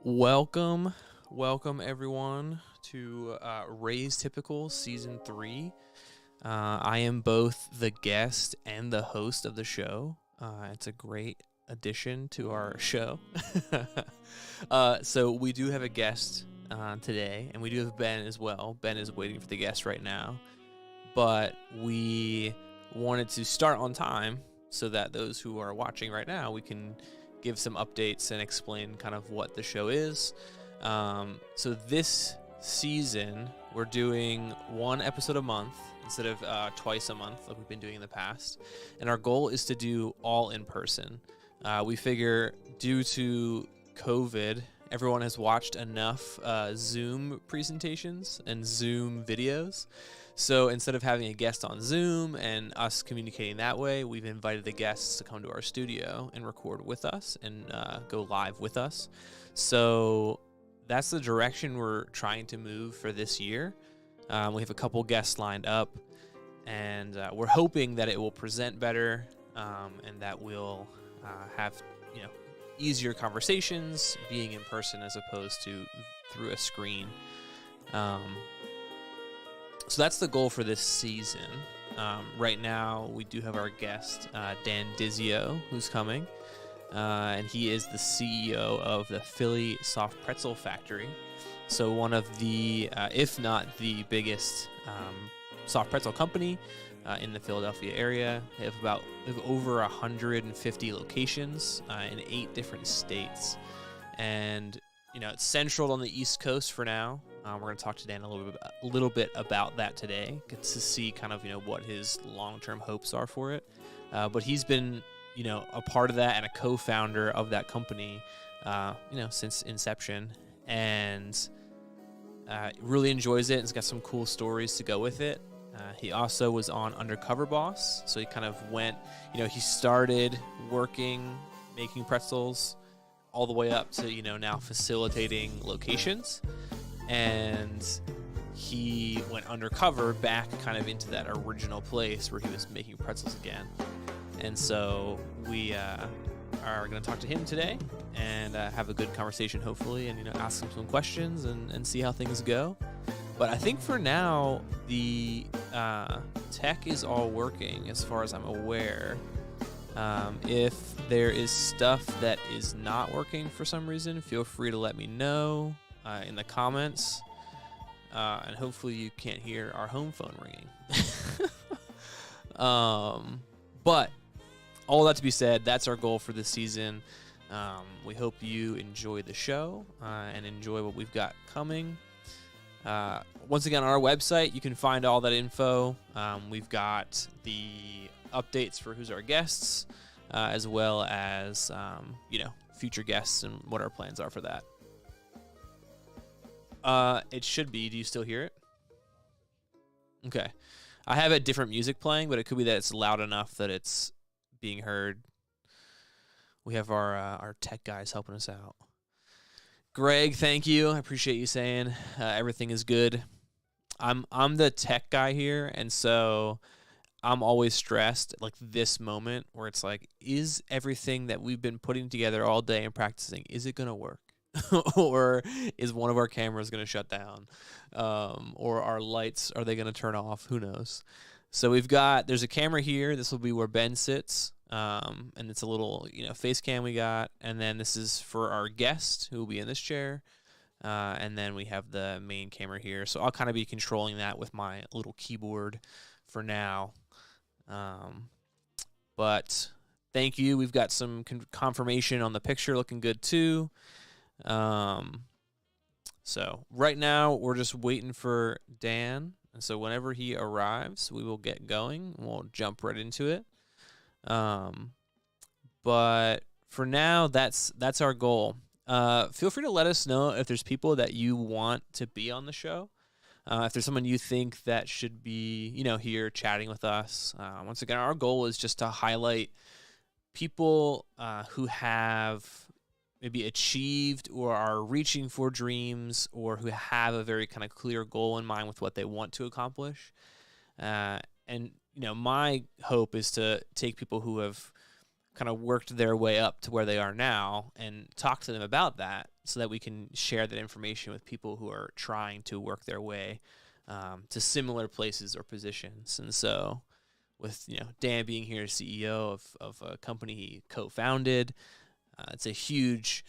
Welcome, everyone to Razed Typical Season 3. I am both the guest and the host of the show. It's a great addition to our show. So we do have a guest today, and we do have Ben as well. Ben is waiting for the guest right now. But we wanted to start on time so that those who are watching right now, we can give some updates and explain kind of what the show is. So this season, we're doing one episode a month instead of twice a month like we've been doing in the past. And our goal is to do all in person. We figure due to COVID, everyone has watched enough Zoom presentations and Zoom videos. So instead of having a guest on Zoom and us communicating that way, we've invited the guests to come to our studio and record with us and go live with us. So that's the direction we're trying to move for this year. We have a couple guests lined up, and we're hoping that it will present better and that we'll have easier conversations being in person as opposed to through a screen. So that's the goal for this season. Right now, we do have our guest, Dan Dizio, who's coming. And he is the CEO of the Philly Soft Pretzel Factory. So one of the, if not the biggest soft pretzel company in the Philadelphia area. They have over 150 locations in 8 different states. And it's central on the East Coast for now. We're going to talk to Dan a little bit about that today, get to see kind of what his long-term hopes are for it. But he's been a part of that and a co-founder of that company since inception, and really enjoys it and has got some cool stories to go with it. He also was on Undercover Boss, so he kind of went, he started working, making pretzels, all the way up to, now facilitating locations. And he went undercover back kind of into that original place where he was making pretzels again. And so we are going to talk to him today and have a good conversation, hopefully, and, ask him some questions and see how things go. But I think for now, the tech is all working as far as I'm aware. If there is stuff that is not working for some reason, feel free to let me know in the comments. And hopefully you can't hear our home phone ringing. But all that to be said, that's our goal for this season. We hope you enjoy the show and enjoy what we've got coming. Once again, on our website, you can find all that info. We've got the updates for who's our guests, as well as, future guests and what our plans are for that. It should be. Do you still hear it? Okay. I have a different music playing, but it could be that it's loud enough that it's being heard. We have our tech guys helping us out. Greg, thank you. I appreciate you saying everything is good. I'm the tech guy here, and so I'm always stressed like this moment where it's like, is everything that we've been putting together all day and practicing, is it going to work? Or is one of our cameras going to shut down? Or our lights, are they going to turn off? Who knows? So there's a camera here. This will be where Ben sits. And it's a little, face cam we got. And then this is for our guest who will be in this chair. And then we have the main camera here. So I'll kind of be controlling that with my little keyboard for now. But thank you. We've got some confirmation on the picture looking good too. So right now we're just waiting for Dan. And so whenever he arrives, we will get going. We'll jump right into it. But for now, that's our goal. Feel free to let us know if there's people that you want to be on the show. If there's someone you think that should be, here chatting with us. Once again, our goal is just to highlight people who have maybe achieved or are reaching for dreams, or who have a very kind of clear goal in mind with what they want to accomplish. And my hope is to take people who have kind of worked their way up to where they are now, and talk to them about that so that we can share that information with people who are trying to work their way to similar places or positions. And so with, Dan being here as CEO of a company he co-founded, it's a huge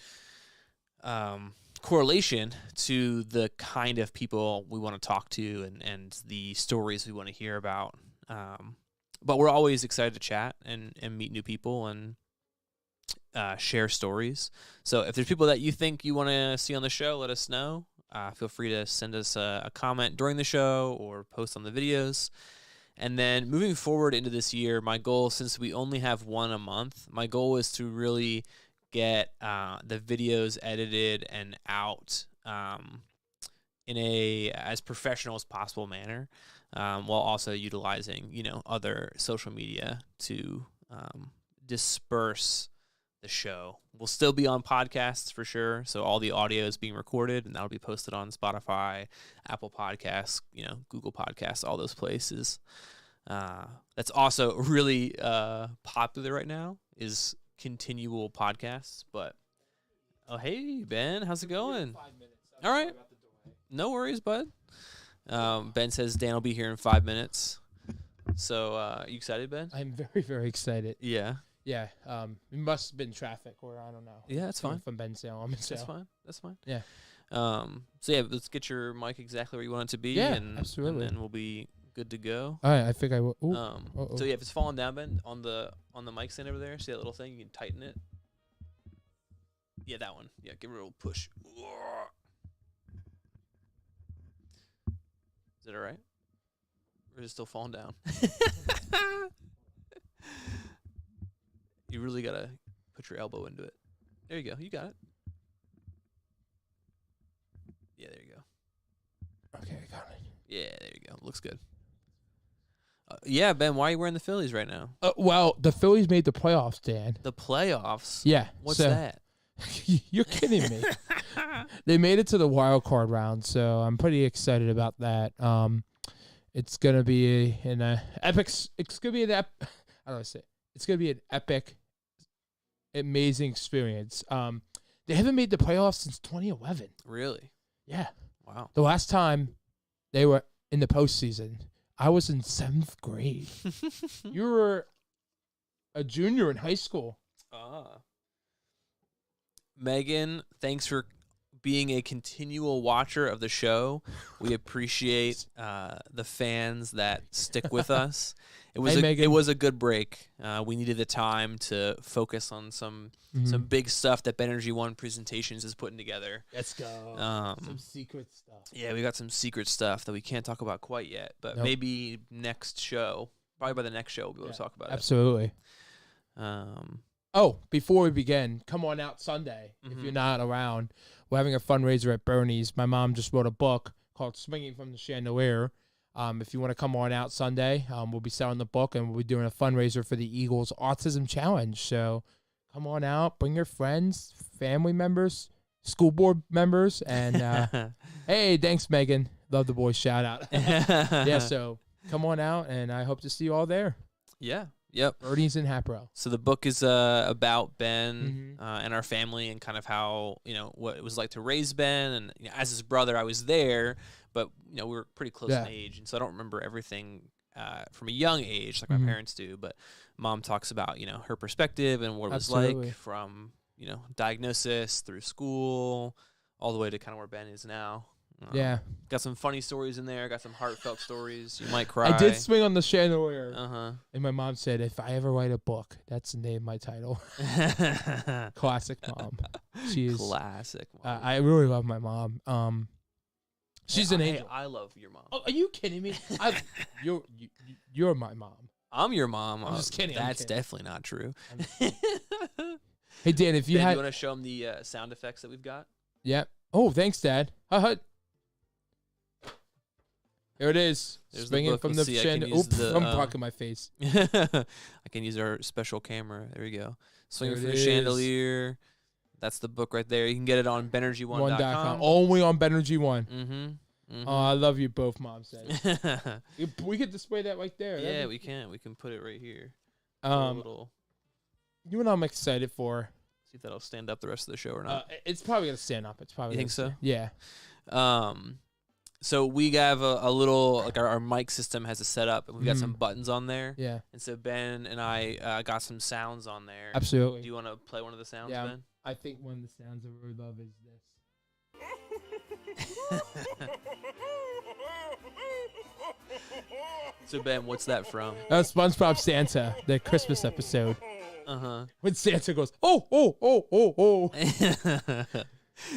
correlation to the kind of people we want to talk to and the stories we want to hear about. But we're always excited to chat and meet new people and share stories. So if there's people that you think you want to see on the show, let us know. Feel free to send us a comment during the show or post on the videos. And then moving forward into this year, my goal, since we only have one a month, my goal is to really get the videos edited and out in a as professional as possible manner, while also utilizing, other social media to disperse the show. We'll still be on podcasts for sure, so all the audio is being recorded, and that'll be posted on Spotify, Apple Podcasts, Google Podcasts, all those places. That's also really popular right now is continual podcasts. But hey Ben, how's it going? 5 minutes. All right, no worries, bud. Ben says Dan will be here in 5 minutes. So you excited, Ben? I'm very, very excited. Yeah. Yeah. It must have been traffic, or I don't know. Yeah, that's fine. From Ben's sale, I'm in sale. That's fine. Yeah. So yeah, let's get your mic exactly where you want it to be. Yeah, and, absolutely. And then we'll be good to go. All right, I think I will. So yeah, if it's falling down, Ben, on the mic stand over there, see that little thing? You can tighten it. Yeah, that one. Yeah, give it a little push. Is it all right? Or is it still falling down? You really got to put your elbow into it. There you go. You got it. Yeah, there you go. Okay, I got it. Yeah, there you go. Looks good. Yeah, Ben, why are you wearing the Phillies right now? Well, the Phillies made the playoffs, Dan. The playoffs? Yeah. What's that? You're kidding me. They made it to the wild card round, so I'm pretty excited about that. It's gonna be an epic. It's gonna be I don't know. It's gonna be an epic, amazing experience. They haven't made the playoffs since 2011. Really? Yeah. Wow. The last time they were in the postseason, I was in 7th grade. You were a junior in high school. Megan, thanks for being a continual watcher of the show. We appreciate the fans that stick with us. It was a good break. We needed the time to focus on some big stuff that Energy One Presentations is putting together. Let's go. Some secret stuff. Yeah, we got some secret stuff that we can't talk about quite yet, but maybe next show, probably by the next show, we'll be able to talk about absolutely. Before we begin, come on out Sunday if you're not around. We're having a fundraiser at Bernie's. My mom just wrote a book called Swinging from the Chandelier. If you want to come on out Sunday, we'll be selling the book, and we'll be doing a fundraiser for the Eagles Autism Challenge. So come on out, bring your friends, family members, school board members, and hey, thanks, Megan. Love the boys. Shout out. Yeah, so come on out, and I hope to see you all there. Yeah. Yep. Bernie's in Hapro. So the book is about Ben and our family and kind of how, what it was like to raise Ben. And as his brother, I was there, but, we were pretty close in age. And so I don't remember everything from a young age like my parents do. But Mom talks about, her perspective and what it was like from, diagnosis through school all the way to kind of where Ben is now. Yeah. Got some funny stories in there. Got some heartfelt stories. You might cry. I did swing on the chandelier. And my mom said, if I ever write a book, that's the name of my title. Classic mom. She is. Classic mom. I really love my mom. She's an angel. I love your mom. Oh, are you kidding me? You're my mom. I'm your mom. I'm just kidding. That's definitely not true. Hey, Dan, if you you want to show them the sound effects that we've got? Yep. Oh, thanks, Dad. Here it is. There's Swinging from the chandelier. Oops, I'm blocking my face. I can use our special camera. There we go. Swinging from the chandelier. That's the book right there. You can get it on benergy1.com. Only on Benergy One. Oh, I love you both, Mom said. We could display that right there. Yeah, we can. We can put it right here. A little. You know what I'm excited for? See if that'll stand up the rest of the show or not. It's probably gonna stand up. It's probably. You think so? Yeah. So we have a little, like our mic system has a setup, and we've got some buttons on there. Yeah. And so Ben and I got some sounds on there. Absolutely. Do you want to play one of the sounds, Yeah. Ben? I think one of the sounds I really love is this. So Ben, what's that from? SpongeBob Santa, the Christmas episode. Uh-huh. When Santa goes, oh, oh, oh, oh, oh.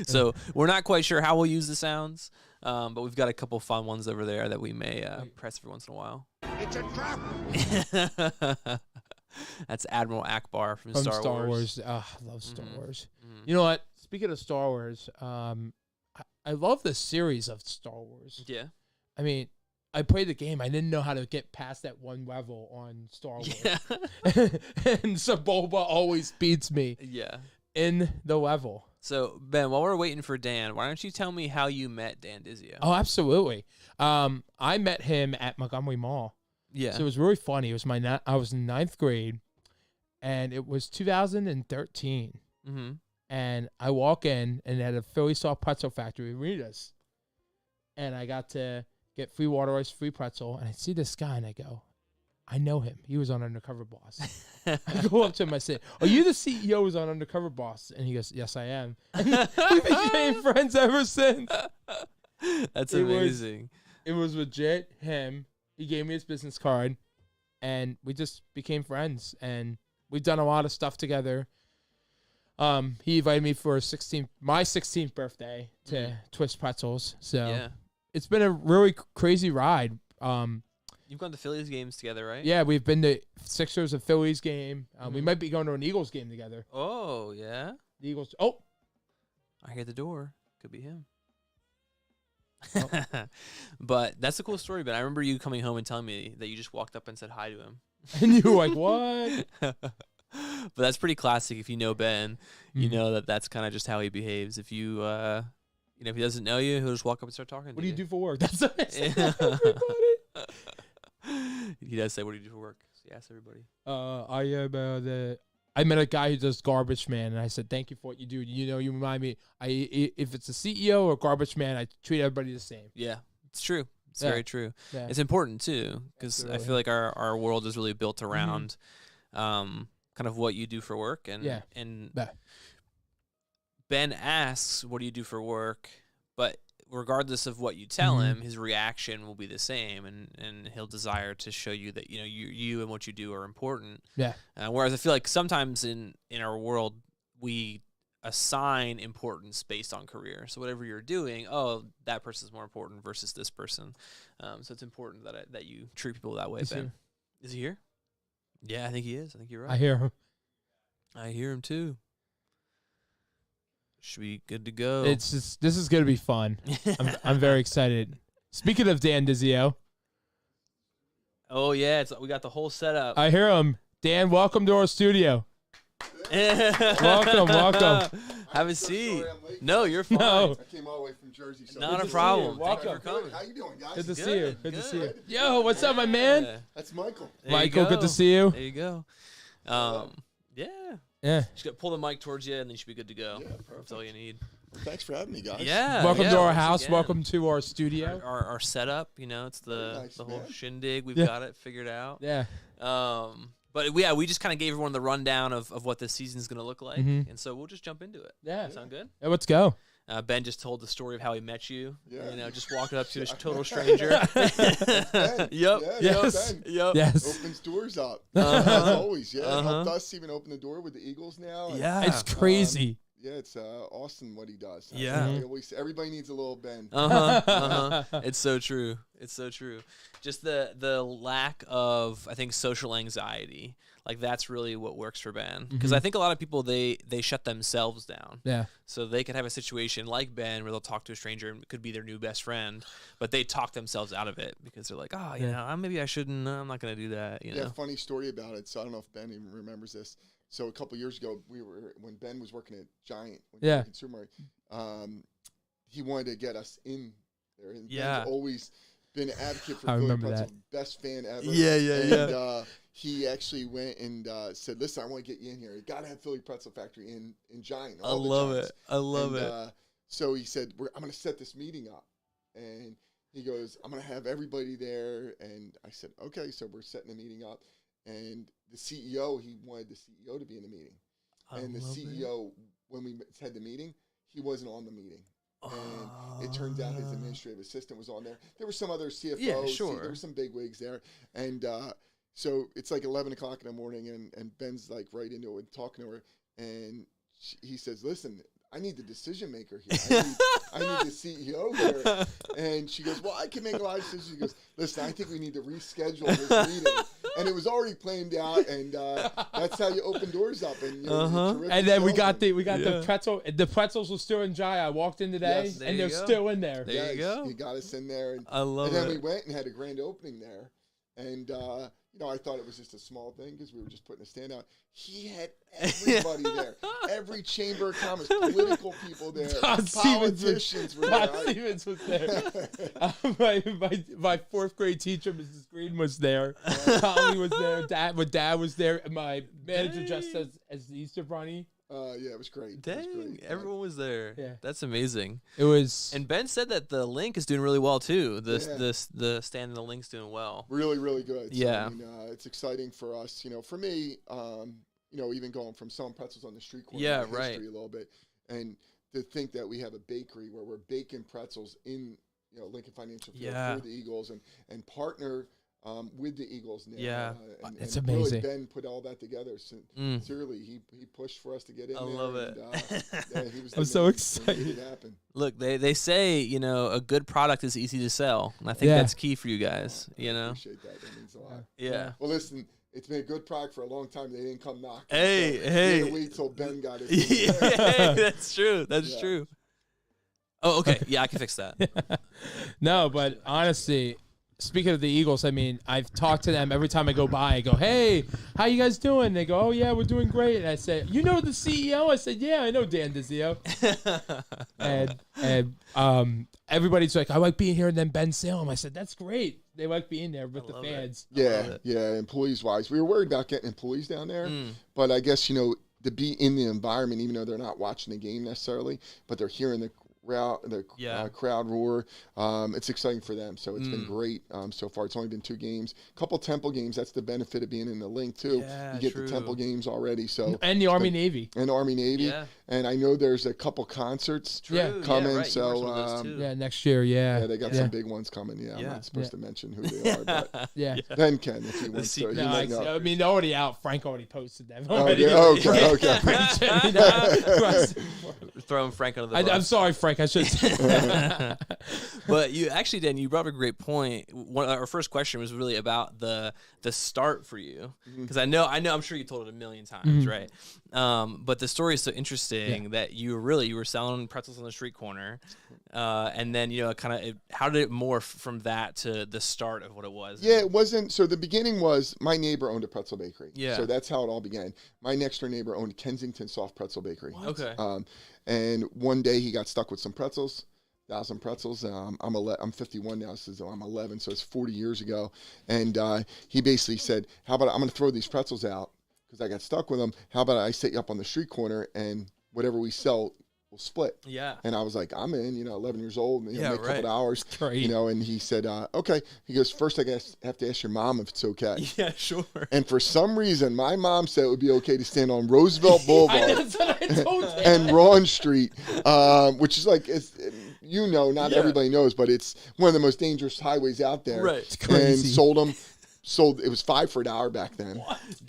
So we're not quite sure how we'll use the sounds, but we've got a couple fun ones over there that we may press every once in a while. It's a trap. That's Admiral Akbar from Star Wars. Oh, I love Star Wars. You know what? Speaking of Star Wars, I love the series of Star Wars. Yeah. I mean, I played the game. I didn't know how to get past that one level on Star Wars. Yeah. And Boba always beats me Yeah. in the level. So, Ben, while we're waiting for Dan, why don't you tell me how you met Dan Dizio? Oh, absolutely. I met him at Montgomery Mall. Yeah. So it was really funny. It was I was in 9th grade, and it was 2013. Mm-hmm. And I walk in, and they had a Philly Soft Pretzel Factory Ritas. And I got to get free water ice, free pretzel, and I see this guy, and I go, I know him. He was on Undercover Boss. I go up to him, I say, are you the CEO who's on Undercover Boss? And he goes, yes, I am. And we became friends ever since. That's amazing. It was legit him. He gave me his business card, and we just became friends, and we've done a lot of stuff together. He invited me for my 16th birthday to Twist Pretzels. So Yeah. it's been a really crazy ride. You've gone to Phillies games together, right? Yeah, we've been to Sixers and Phillies game. We might be going to an Eagles game together. Oh, yeah? The Eagles. Oh, I hear the door. Could be him. Oh. But that's a cool story, Ben. I remember you coming home and telling me that you just walked up and said hi to him. and you were like, what? But that's pretty classic. If you know Ben, you know that that's kind of just how he behaves. If you, if he doesn't know you, he'll just walk up and start talking to you. What do you do for work? That's what I say to everybody. He does say, what do you do for work? So he asks everybody. I met a guy who does garbage man, and I said, thank you for what you do. You know, you remind me, if it's a CEO or garbage man, I treat everybody the same. Yeah, it's true. It's Yeah. very true. Yeah. It's important, too, because I Absolutely. feel like our world is really built around kind of what you do for work. And, Yeah. and Yeah. Ben asks, what do you do for work? But regardless of what you tell him, his reaction will be the same, and he'll desire to show you that you and what you do are important. Yeah. Whereas I feel like sometimes in our world we assign importance based on career. So whatever you're doing, that person's more important versus this person. So it's important that you treat people that way. Is Ben, is he here? Yeah, I think he is. I think you're right. I hear him. I hear him too. Should be good to go. This is gonna be fun. I'm very excited. Speaking of Dan Dizio, Oh yeah, we got the whole setup. I hear him. Dan, welcome to our studio. welcome. Have a seat. No, you're fine. No. I came all the way from Jersey. So Not a to see problem. you. Thank you for Welcome. coming. How you doing, guys? Good to Good, see you. Good to good. see you. Yo, what's up, my man? Yeah. That's Michael. There you Michael, good go. to see you. There you go. Yeah. Yeah. Just pull the mic towards you, and then you should be good to go. Yeah, That's all you need. Well, thanks for having me, guys. Yeah. Welcome yeah, to our once house. again. Welcome to our studio. Our setup. It's the Nice, whole man. shindig. We've Yeah. got it figured out. Yeah. But we just kind of gave everyone the rundown of what this season's going to look like, and so we'll just jump into it. Yeah. Sound good? Yeah, let's go. Ben just told the story of how he met you. Yeah. Just walking up to a total stranger. Ben. Yep. Yeah, Yes. Ben. Yep. Yes. Opens doors up. Uh-huh. As always. Yeah. Uh-huh. Helped us even open the door with the Eagles now. and, Yeah. It's crazy. yeah, it's awesome what he does. Yeah. Everybody needs a little Ben. It's so true. It's so true. Just the lack of, I think, social anxiety. Like that's really what works for Ben. Because I think a lot of people they shut themselves down. Yeah. So they could have a situation like Ben where they'll talk to a stranger and it could be their new best friend, but they talk themselves out of it because they're like, maybe I shouldn't. I'm not gonna do that. Yeah, funny story about it. So I don't know if Ben even remembers this. So a couple years ago, when Ben was working at Giant, when he was working at Supermarket, he wanted to get us in there. And Yeah. Ben's always been an advocate for I Philly remember Pretzel, that. best fan ever. Yeah. And he actually went and said, "Listen, I want to get you in here. You got to have Philly Pretzel Factory in Giant." I love it. I love it. So he said, "I'm going to set this meeting up," and he goes, "I'm going to have everybody there." And I said, "Okay." So we're setting the meeting up, and the CEO, he wanted the CEO to be in the meeting, and the CEO, when we had the meeting, he wasn't on the meeting. And it turns out his administrative assistant was on there. There were some other CFOs. Yeah, sure. There were some big wigs there. And so it's like 11 o'clock in the morning, and Ben's like right into it, talking to her. And he says, "Listen, I need the decision maker here. I need the CEO here." And she goes, "Well, I can make a lot of decisions." She goes, "Listen, I think we need to reschedule this meeting." And it was already planned out, and that's how you open doors up. And and then we got the pretzel. The pretzels were still in Jai. I walked in today, and they're still in there. There you go. He got us in there, and I love it. And then we went and had a grand opening there, and I thought it was just a small thing because we were just putting a stand out. He had everybody there, every chamber of commerce, political people there, politicians were there. Stevens was there. My fourth grade teacher, Mrs. Green, was there. Tommy was there. Dad was there. My manager dressed as the Easter Bunny. Yeah, it was great. Dang, it was great. Everyone was there. Yeah, that's amazing. It was. And Ben said that the link is doing really well too. The stand and the link's doing well. Really, really good. Yeah, so, I mean, it's exciting for us. For me, even going from selling pretzels on the street corner, history a little bit, and to think that we have a bakery where we're baking pretzels in Lincoln Financial Field for the Eagles and partner. With the Eagles now. It's amazing. Really Ben put all that together. Sincerely, he pushed for us to get in there. I love it. He was I'm so excited. Look, they say, a good product is easy to sell. And I think that's key for you guys, I appreciate that. That means a lot. Yeah. Well, listen, it's been a good product for a long time. They didn't come knocking. Hey. We had to wait till Ben got it. Hey, that's true. That's true. Oh, okay. Yeah, I can fix that. No, but honestly, speaking of the Eagles, I mean, I've talked to them every time I go by. I go, "Hey, how you guys doing?" They go, "Oh, yeah, we're doing great." And I say, "You know the CEO?" I said, "Yeah, I know Dan Dizio." and everybody's like, "I like being here." And then Ben Salem, I said, "That's great. They like being there with the fans." Yeah, employees-wise. We were worried about getting employees down there. But I guess, to be in the environment, even though they're not watching the game necessarily, but they're hearing the crowd roar. It's exciting for them, so it's been great so far. It's only been 2 games, a couple Temple games. That's the benefit of being in the link too. You get the Temple games already, and the Army Navy, and I know there's a couple concerts coming. So next year, they got some big ones coming. I'm not supposed to mention who they are, but Ben can if he wants to. I mean, they're already out. Frank already posted them. Okay. Throwing Frank under the bus. I'm sorry, Frank. I should. But you actually, Dan, you brought up a great point. Our first question was really about the start for you, because I know, I'm sure you told it a million times, right? But the story is so interesting that you were selling pretzels on the street corner, and then how did it morph from that to the start of what it was? Yeah, it wasn't. So the beginning was my neighbor owned a pretzel bakery. Yeah. So that's how it all began. My next door neighbor owned Kensington Soft Pretzel Bakery. What? Okay. And one day he got stuck with some pretzels, 1,000 pretzels. I'm 51 now, so I'm 11, so it's 40 years ago. And he basically said, "How about I'm going to throw these pretzels out because I got stuck with them. How about I set you up on the street corner and whatever we sell, we'll split." Yeah. And I was like, "I'm in." 11 years old, make a couple of hours. Great. And he said, "Okay." He goes, "First, I guess I have to ask your mom if it's okay." Yeah, sure. And for some reason, my mom said it would be okay to stand on Roosevelt Boulevard and Ron Street, which is like, not everybody knows, but it's one of the most dangerous highways out there. Right. It's crazy. And sold it was $5 for an hour back then.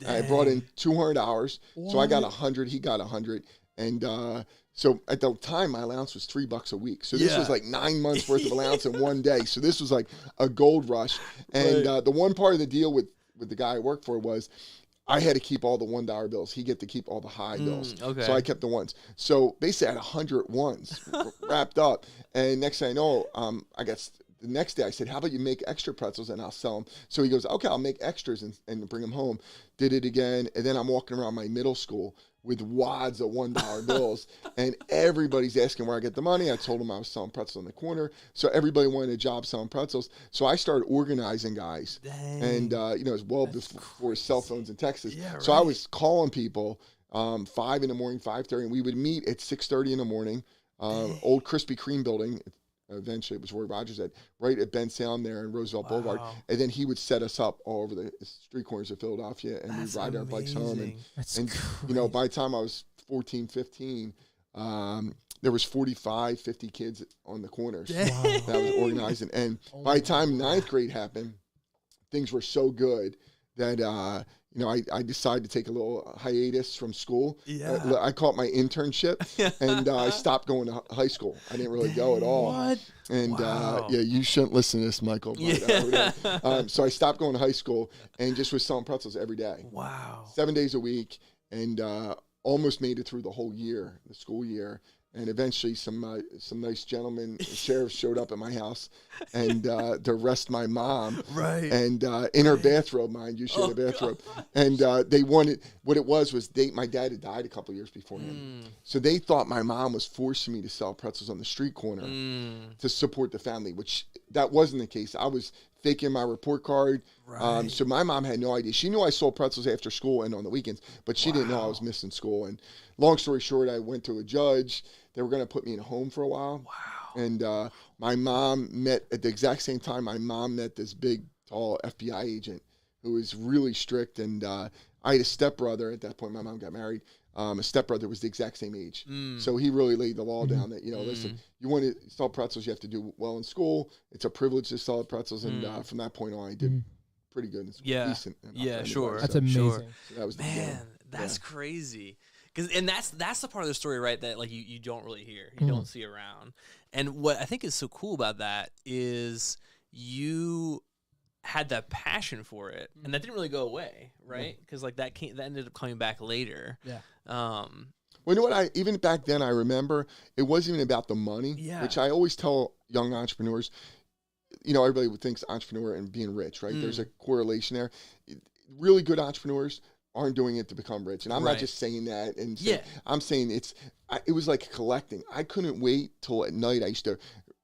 I brought in 200 hours, so I got 100. He got 100, and so at the time my allowance was $3 a week. So this was like 9 months worth of allowance in one day. So this was like a gold rush. And the one part of the deal with the guy I worked for was I had to keep all the $1 bills. He get to keep all the high bills. Okay. So I kept the ones. So basically I had 100 ones wrapped up. And next thing I know, I got the next day I said, how about you make extra pretzels and I'll sell them? So he goes, okay, I'll make extras and bring them home. Did it again. And then I'm walking around my middle school with wads of $1 bills, and everybody's asking where I get the money. I told them I was selling pretzels on the corner. So everybody wanted a job selling pretzels. So I started organizing guys. Dang. And, as well before cell phones in Texas. Yeah, so I right. was calling people 5 in the morning, 5:30, and we would meet at 6:30 in the morning. Old Krispy Kreme building. Eventually, it was Roy Rogers at right at Ben Salem there in Roosevelt Boulevard, and then he would set us up all over the street corners of Philadelphia, and we'd ride our bikes home. And by the time I was 14, 15, there was 45, 50 kids on the corners that was organizing. And by the time ninth grade happened, things were so good that I decided to take a little hiatus from school. Yeah. I caught my internship, and I stopped going to high school. I didn't really go at all. What? And you shouldn't listen to this, Michael. But, so I stopped going to high school and just was selling pretzels every day. Wow. 7 days a week, and almost made it through the whole year, the school year. And eventually some nice gentlemen, sheriffs showed up at my house and to arrest my mom. Right. And in her bathrobe, mind you, she had a bathrobe. And they wanted, what it was my dad had died a couple of years before him. So they thought my mom was forcing me to sell pretzels on the street corner to support the family, which that wasn't the case. I was faking my report card. Right. So my mom had no idea. She knew I sold pretzels after school and on the weekends, but she didn't know I was missing school. And long story short, I went to a judge. They were going to put me in a home for a while. Wow. And my mom met, at the exact same time, my mom met this big, tall FBI agent who was really strict. And I had a stepbrother at that point. My mom got married. A stepbrother was the exact same age. So he really laid the law down that, listen, you want to sell pretzels, you have to do well in school. It's a privilege to sell pretzels. And from that point on, I did pretty good. Decent. Sure. That's amazing. So that was that's crazy. And that's the part of the story, right, that like you don't really hear, you don't see around. And what I think is so cool about that is you had that passion for it, and that didn't really go away, right? Because like that ended up coming back later. Yeah. Well, you know what? Even back then, I remember it wasn't even about the money, which I always tell young entrepreneurs. Everybody thinks entrepreneur and being rich, right? There's a correlation there. Really good entrepreneurs aren't doing it to become rich. And I'm not just saying that. And I'm saying it was like collecting. I couldn't wait till at night. I used to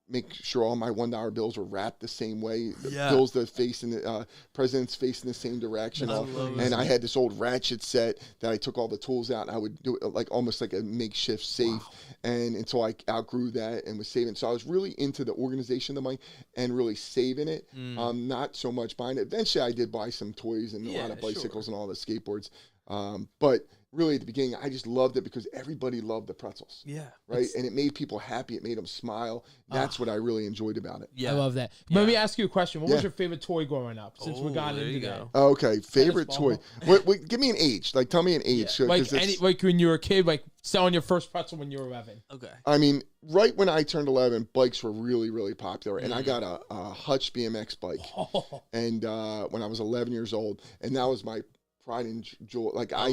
make sure all my $1 bills were wrapped the same way. The bills that facing the president's facing the same direction. And I had this old ratchet set that I took all the tools out, and I would do it like almost like a makeshift safe. And until I outgrew that and was saving. So I was really into the organization of the money and really saving it. Not so much buying it. Eventually I did buy some toys and a lot of bicycles and all the skateboards. But really at the beginning, I just loved it because everybody loved the pretzels. Yeah. Right. And it made people happy. It made them smile. That's what I really enjoyed about it. Yeah. I love that. Let me ask you a question. What was your favorite toy growing up? Since we got into that. Okay. Favorite toy. Give me an age. Like, tell me an age. Yeah. Like when you were a kid, like selling your first pretzel when you were 11. Okay. I mean, right when I turned 11, bikes were really, really popular. And I got a Hutch BMX bike. And when I was 11 years old. And that was my pride and joy. Like I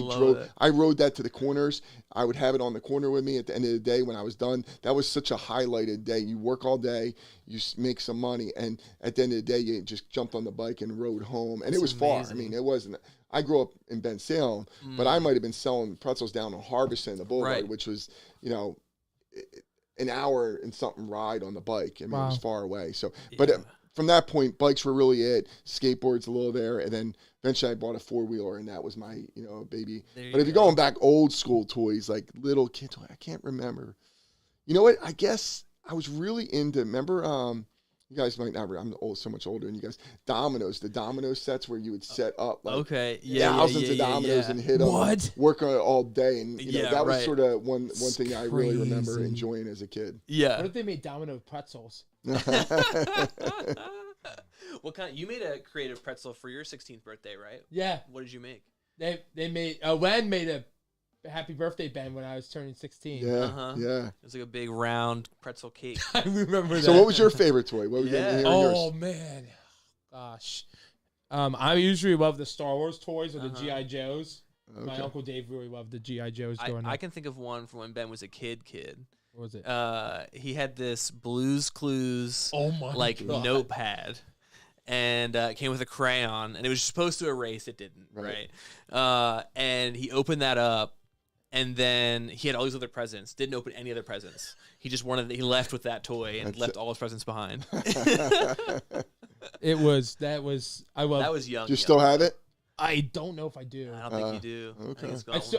rode that to the corners. I would have it on the corner with me at the end of the day when I was done. That was such a highlighted day. You work all day, you make some money, and at the end of the day, you just jumped on the bike and rode home. And it was far. I mean, it wasn't. I grew up in Ben Salem, but I might have been selling pretzels down on Harbison, the Boulevard, which was, an hour and something ride on the bike. I mean, it was far away. So, but from that point, bikes were really it. Skateboards a little there, and then eventually I bought a 4-wheeler, and that was my, baby. But if you're going back old school toys, like little kid toy, I can't remember. You know what? I guess I was really into, remember, you guys might not, I'm so much older than you guys, dominoes, the domino sets where you would set up like thousands of dominoes and hit them, work on it all day. And that was sort of one thing I really remember enjoying as a kid. Yeah. What if they made domino pretzels? What kind? You made a creative pretzel for your 16th birthday, right? Yeah. What did you make? They made Len made a happy birthday band when I was turning 16. Yeah. It was like a big round pretzel cake. I remember that. So what was your favorite toy? What was yours? Man, gosh, I usually love the Star Wars toys or the GI Joes. Okay. My Uncle Dave really loved the GI Joes growing up. I can think of one from when Ben was a kid. What was it? He had this Blue's Clues God. notepad. And it came with a crayon, and it was supposed to erase. It didn't, right? And he opened that up, and then he had all these other presents. Didn't open any other presents. He just he left with that toy and left all his presents behind. That was young. Do you still have it? I don't know if I do. I don't think you do. Okay.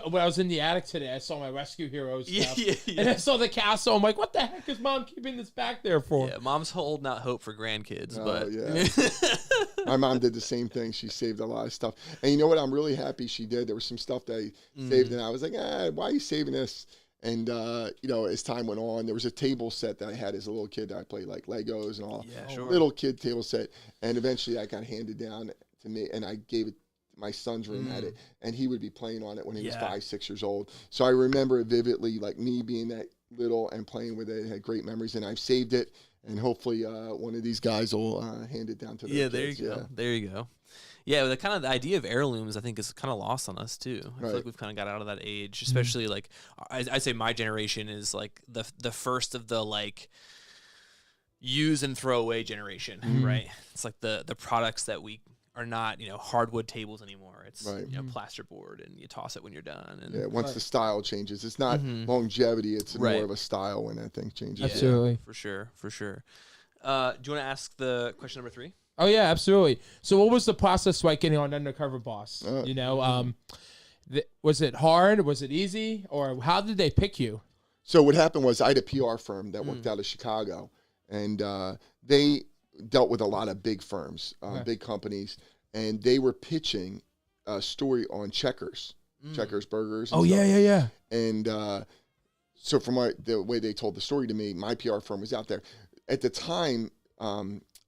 When I was in the attic today, I saw my Rescue Heroes stuff. Yeah. And I saw the castle. I'm like, what the heck is Mom keeping this back there for? Yeah, Mom's holding out hope for grandkids. But yeah. My mom did the same thing. She saved a lot of stuff. And you know what? I'm really happy she did. There was some stuff that I saved, and I was like, why are you saving this? And, as time went on, there was a table set that I had as a little kid that I played like Legos and all. Yeah, sure. Little kid table set. And eventually I got handed down to me, and I gave it. My son's room had it, and he would be playing on it when he was 5, 6 years old. So I remember it vividly, like me being that little and playing with it. It had great memories, and I've saved it, and hopefully one of these guys will hand it down to their kids. There you go. Yeah, the kind of the idea of heirlooms, I think, is kind of lost on us too. I feel like we've kind of got out of that age, especially like I'd say my generation is like the first of the like use and throw away generation, right? It's like the products that we are not, hardwood tables anymore. It's plasterboard, and you toss it when you're done. And once the style changes, it's not longevity; it's more of a style when that thing changes. Absolutely, for sure. Do you want to ask the question number 3? Oh yeah, absolutely. So, what was the process like getting on Undercover Boss? Was it hard? Was it easy? Or how did they pick you? So what happened was I had a PR firm that worked out of Chicago, and they dealt with a lot of big firms, big companies, and they were pitching a story on Checkers burgers. And stuff. Yeah. And so from the way they told the story to me, my PR firm was out there. At the time,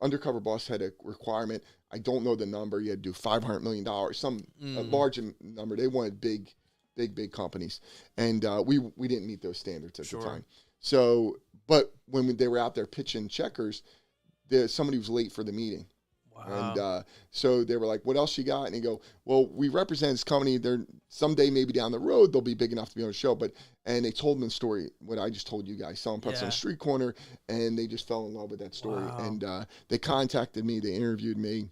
Undercover Boss had a requirement. I don't know the number. You had to do $500 million, a large number. They wanted big companies. And we didn't meet those standards at the time. So, but when they were out there pitching Checkers, somebody was late for the meeting. Wow. And so they were like, what else you got? And they go, well, we represent this company. They're someday, maybe down the road, they'll be big enough to be on the show. And they told them the story, what I just told you guys, selling pretzels on the street corner. And they just fell in love with that story. Wow. And they contacted me. They interviewed me.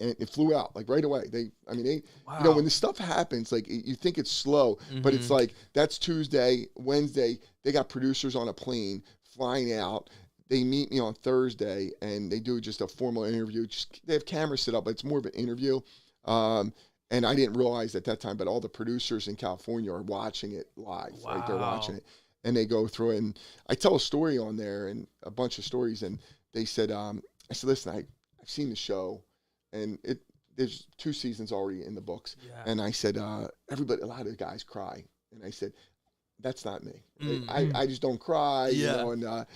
And it flew out like right away. When this stuff happens, like you think it's slow, but it's like that's Tuesday, Wednesday. They got producers on a plane flying out. They meet me on Thursday, and they do just a formal interview. They have cameras set up, but it's more of an interview. And I didn't realize at that time, but all the producers in California are watching it live. Wow. Right? They're watching it, and they go through it. And I tell a story on there, and a bunch of stories. And they said, I said, listen, I've seen the show, and there's 2 seasons already in the books. Yeah. And I said, a lot of the guys cry. And I said, that's not me. I just don't cry, and,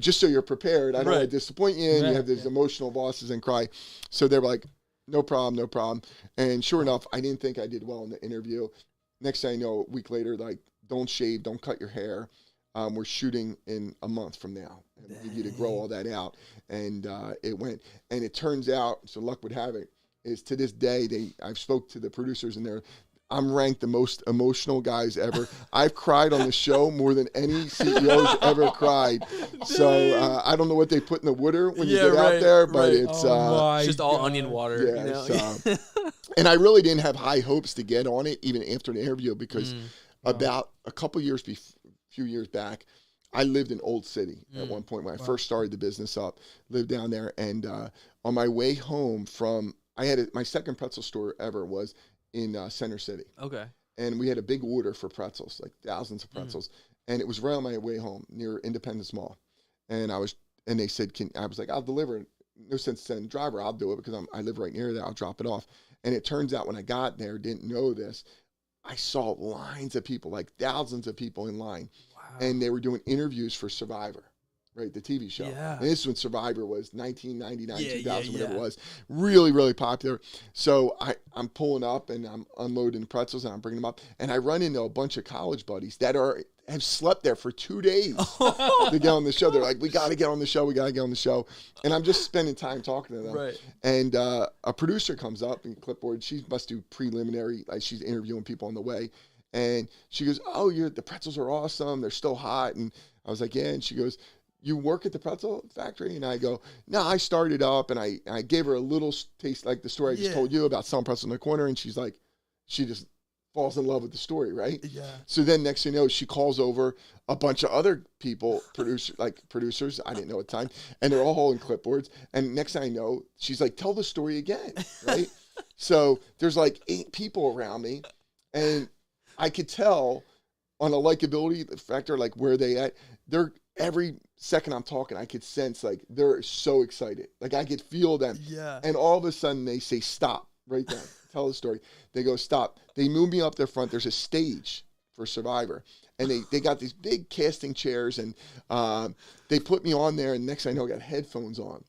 just so you're prepared. I don't want to disappoint you, and you have these emotional bosses and cry. So they were like, no problem. And sure enough, I didn't think I did well in the interview. Next thing I know, a week later, like, don't shave, don't cut your hair. We're shooting in a month from now. And we need you to grow all that out. And it went. And it turns out, so luck would have it, is to this day, I've spoke to the producers, and I'm ranked the most emotional guys ever. I've cried on the show more than any CEO's ever cried. So I don't know what they put in the water when you get out there, but it's just all onion water. Yeah, and I really didn't have high hopes to get on it even after the interview, because about a few years back, I lived in Old City at one point when I first started the business up. Lived down there, and on my way home from, my second pretzel store ever was in Center City. Okay. And we had a big order for pretzels, like thousands of pretzels. And it was right on my way home near Independence Mall. And they said, I was like, I'll deliver it. No sense sending a driver. I'll do it because I live right near there. I'll drop it off. And it turns out when I got there, didn't know this, I saw lines of people, like thousands of people in line. Wow. And they were doing interviews for Survivor. Right, the TV show. Yeah. And this is when Survivor was 1999, 2000, whatever it was. Really, really popular. So I'm pulling up, and I'm unloading the pretzels, and I'm bringing them up. And I run into a bunch of college buddies that have slept there for 2 days to get on the show. They're like, we got to get on the show. And I'm just spending time talking to them. Right. And a producer comes up in clipboard. She must do preliminary. Like, she's interviewing people on the way. And she goes, "Oh, the pretzels are awesome. They're still hot." And I was like, "Yeah." And she goes, "You work at the pretzel factory?" And I go, "No, I started up." And I gave her a little taste, like the story I just told you about selling pretzels in the corner. And she's like, she just falls in love with the story, right? Yeah. So then next thing you know, she calls over a bunch of other people, producers, I didn't know at the time, and they're all holding clipboards. And next thing I know, she's like, "Tell the story again," right? So there's like 8 people around me, and I could tell on a likability factor, like where they at. They're every second I'm talking, I could sense like they're so excited. Like I could feel them. Yeah. And all of a sudden they say, "Stop," right then. Tell the story. They go, "Stop." They move me up their front. There's a stage for Survivor. And they got these big casting chairs, and they put me on there, and next thing I know, I got headphones on.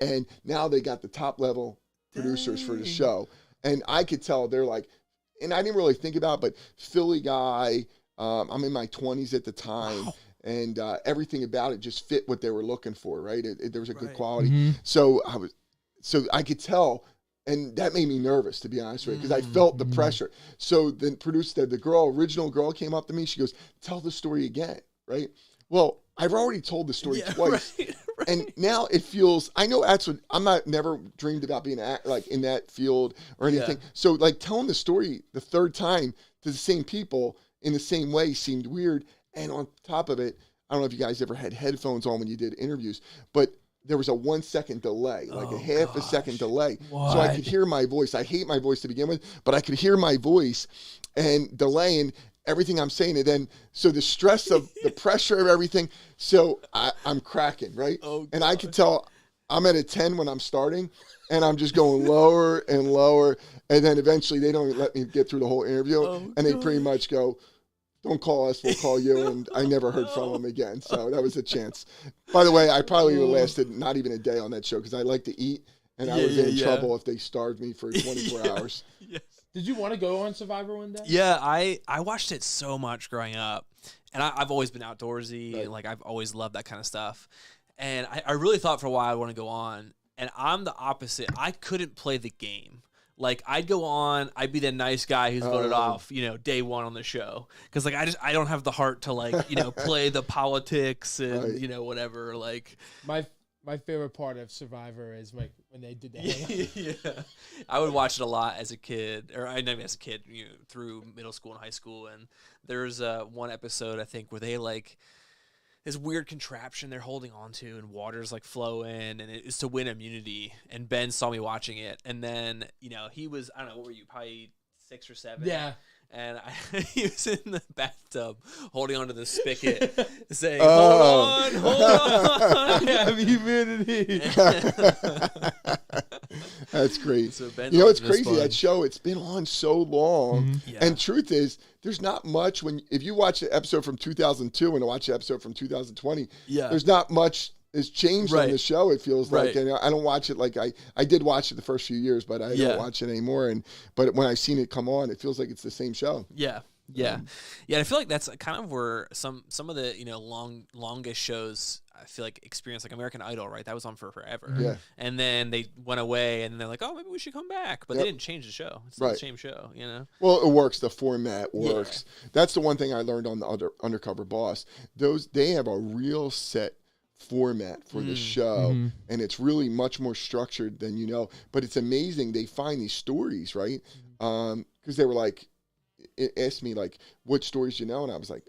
And now they got the top level producers for the show. And I could tell they're like, and I didn't really think about it, but Philly guy, I'm in my 20s at the time. Wow. And everything about it just fit what they were looking for, right? There was a good quality. Mm-hmm. So I could tell. And that made me nervous, to be honest with you, because I felt the pressure. So the producer, original girl came up to me. She goes, "Tell the story again," right? Well, I've already told the story twice. Right. And now it feels, I know that's what, never dreamed about being like in that field or anything. Yeah. So like telling the story the third time to the same people in the same way seemed weird. And on top of it, I don't know if you guys ever had headphones on when you did interviews, but there was a 1 second delay, like a half a second delay. What? So I could hear my voice. I hate my voice to begin with, but I could hear my voice and delaying everything I'm saying. And then, so the stress of the pressure of everything. So I'm cracking, right? And I could tell I'm at a 10 when I'm starting, and I'm just going lower and lower. And then eventually they don't let me get through the whole interview. And they pretty much go, "Don't call us, we'll call you." And I never heard from them again. So that was a chance. By the way, I probably would have lasted not even a day on that show because I like to eat, and I would get in trouble if they starved me for 24 hours. Yes. Did you want to go on Survivor one day? Yeah, I watched it so much growing up. And I've always been outdoorsy. Right. And like I've always loved that kind of stuff. And I really thought for a while I want to go on. And I'm the opposite. I couldn't play the game. Like, I'd go on, I'd be the nice guy who's voted off, day one on the show. Because, like, I don't have the heart to, like, play the politics and, whatever. Like, my favorite part of Survivor is, like, when they did that. Yeah. I would watch it a lot as a kid. Or, I never as a kid, through middle school and high school. And there's one episode, I think, where they, like, this weird contraption they're holding on to, and water's like flowing, and it's to win immunity. And Ben saw me watching it, and then he was, I don't know, what were you, probably 6 or 7? Yeah. And he was in the bathtub holding onto the spigot, saying, "Hold on, I have immunity." That's great. So it's crazy, that show, it's been on so long. Mm-hmm. Yeah. And truth is, there's not much if you watch the episode from 2002 and watch the episode from 2020, there's not much has changed on the show, it feels like. And I don't watch it like I did watch it the first few years, but I don't watch it anymore. But when I've seen it come on, it feels like it's the same show. Yeah. Yeah. Yeah. I feel like that's kind of where some of the, longest shows, I feel like, experience, like American Idol, right? That was on for forever. Yeah. And then they went away, and they're like, "Oh, maybe we should come back." But they didn't change the show. It's the same show, Well, it works. The format works. Yeah. That's the one thing I learned on the Undercover Boss. They have a real set format for the show, and it's really much more structured than but it's amazing. They find these stories, right? Because they were like, it asked me like, "What stories and I was like,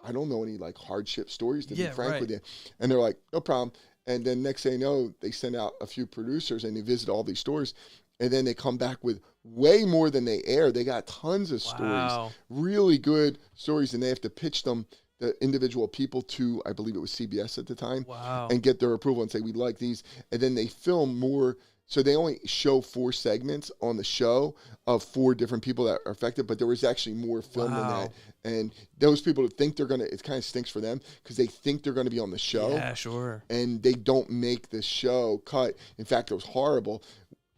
I don't know any like hardship stories, to be frank with you. And they're like, "No problem." And then next thing you know, they send out a few producers and they visit all these stores, and then they come back with way more than they air. They got tons of stories, really good stories, and they have to pitch them, the individual people, to, I believe it was CBS at the time, and get their approval and say, "We like these." And then they film more. So they only show 4 segments on the show of 4 different people that are affected, but there was actually more film than that. And those people that think they're going to, it kind of stinks for them because they think they're going to be on the show. Yeah, sure. And they don't make the show cut. In fact, it was horrible.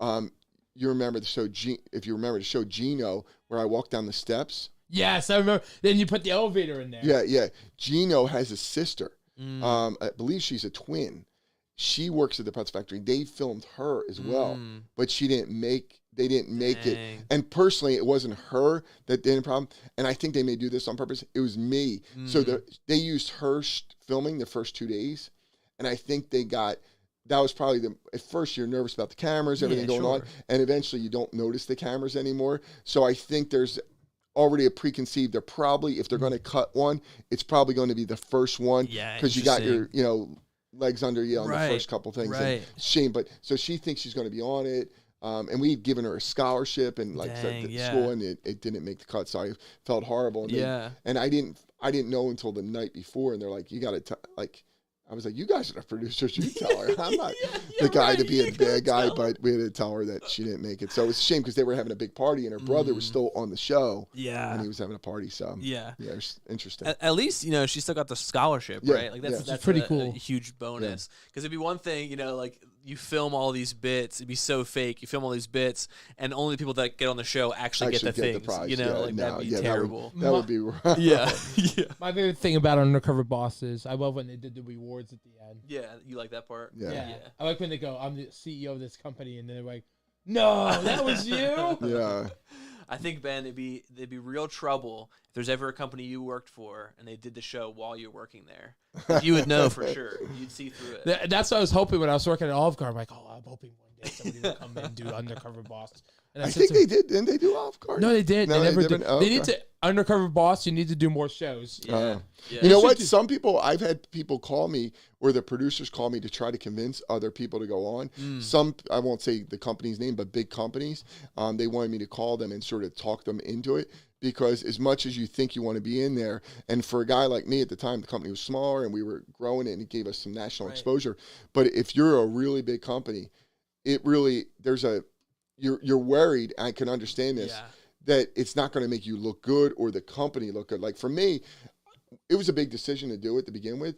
You remember the show, if you remember the show Gino, where I walked down the steps? Yes, I remember. Then you put the elevator in there. Yeah. Gino has a sister. I believe she's a twin. She works at the Pretzel Factory. They filmed her as well, but she didn't make they didn't make it. Dang. And personally, it wasn't her that did the problem. And I think they may do this on purpose. It was me. So they used her filming the first 2 days. And I think that was probably at first you're nervous about the cameras, everything going on. And eventually you don't notice the cameras anymore. So I think there's already a preconceived, they're probably, if they're going to cut one, it's probably going to be the first one. Yeah. Because you got your, legs under you on the first couple things. Right. And shame. But so she thinks she's going to be on it. And we'd given her a scholarship and school, and it didn't make the cut. So I felt horrible. And and I didn't know until the night before. And they're like, you got to I was like, you guys are the producers. You tell her. I'm not the guy to be a bad guy, but we had to tell her that she didn't make it. So it was a shame because they were having a big party and her brother was still on the show. Yeah. And he was having a party. So yeah, it's interesting. At least, she still got the scholarship, right? Like that's pretty cool. A huge bonus. Because it'd be one thing, like you film all these bits, it'd be so fake. You film all these bits, and only the people that get on the show actually get the things. The prize. That'd be terrible. That would be rough. Yeah. My favorite thing about Undercover Boss is I love when they did the rewards at the end. Yeah, you like that part? Yeah. I like when they go, I'm the CEO of this company, and then they're like, no, that was you? Yeah. I think, Ben, it'd be real trouble if there's ever a company you worked for and they did the show while you're working there. You would know for sure. You'd see through it. That's what I was hoping when I was working at Olive Garden. I'm like, I'm hoping one day somebody will come in and do Undercover Boss. And I think they did. Didn't they do Olive Garden? No, they did. No, they never did. Oh, they need to Undercover Boss. You need to do more shows. Yeah. You know what? Some people, I've had people call me, or the producers call me to try to convince other people to go on. Some, I won't say the company's name, but big companies, they wanted me to call them and sort of talk them into it. Because as much as you think you want to be in there, and for a guy like me at the time, the company was smaller and we were growing it, and it gave us some national exposure. But if you're a really big company, it really, you're worried, I can understand this, that it's not going to make you look good or the company look good. Like for me, it was a big decision to do it to begin with,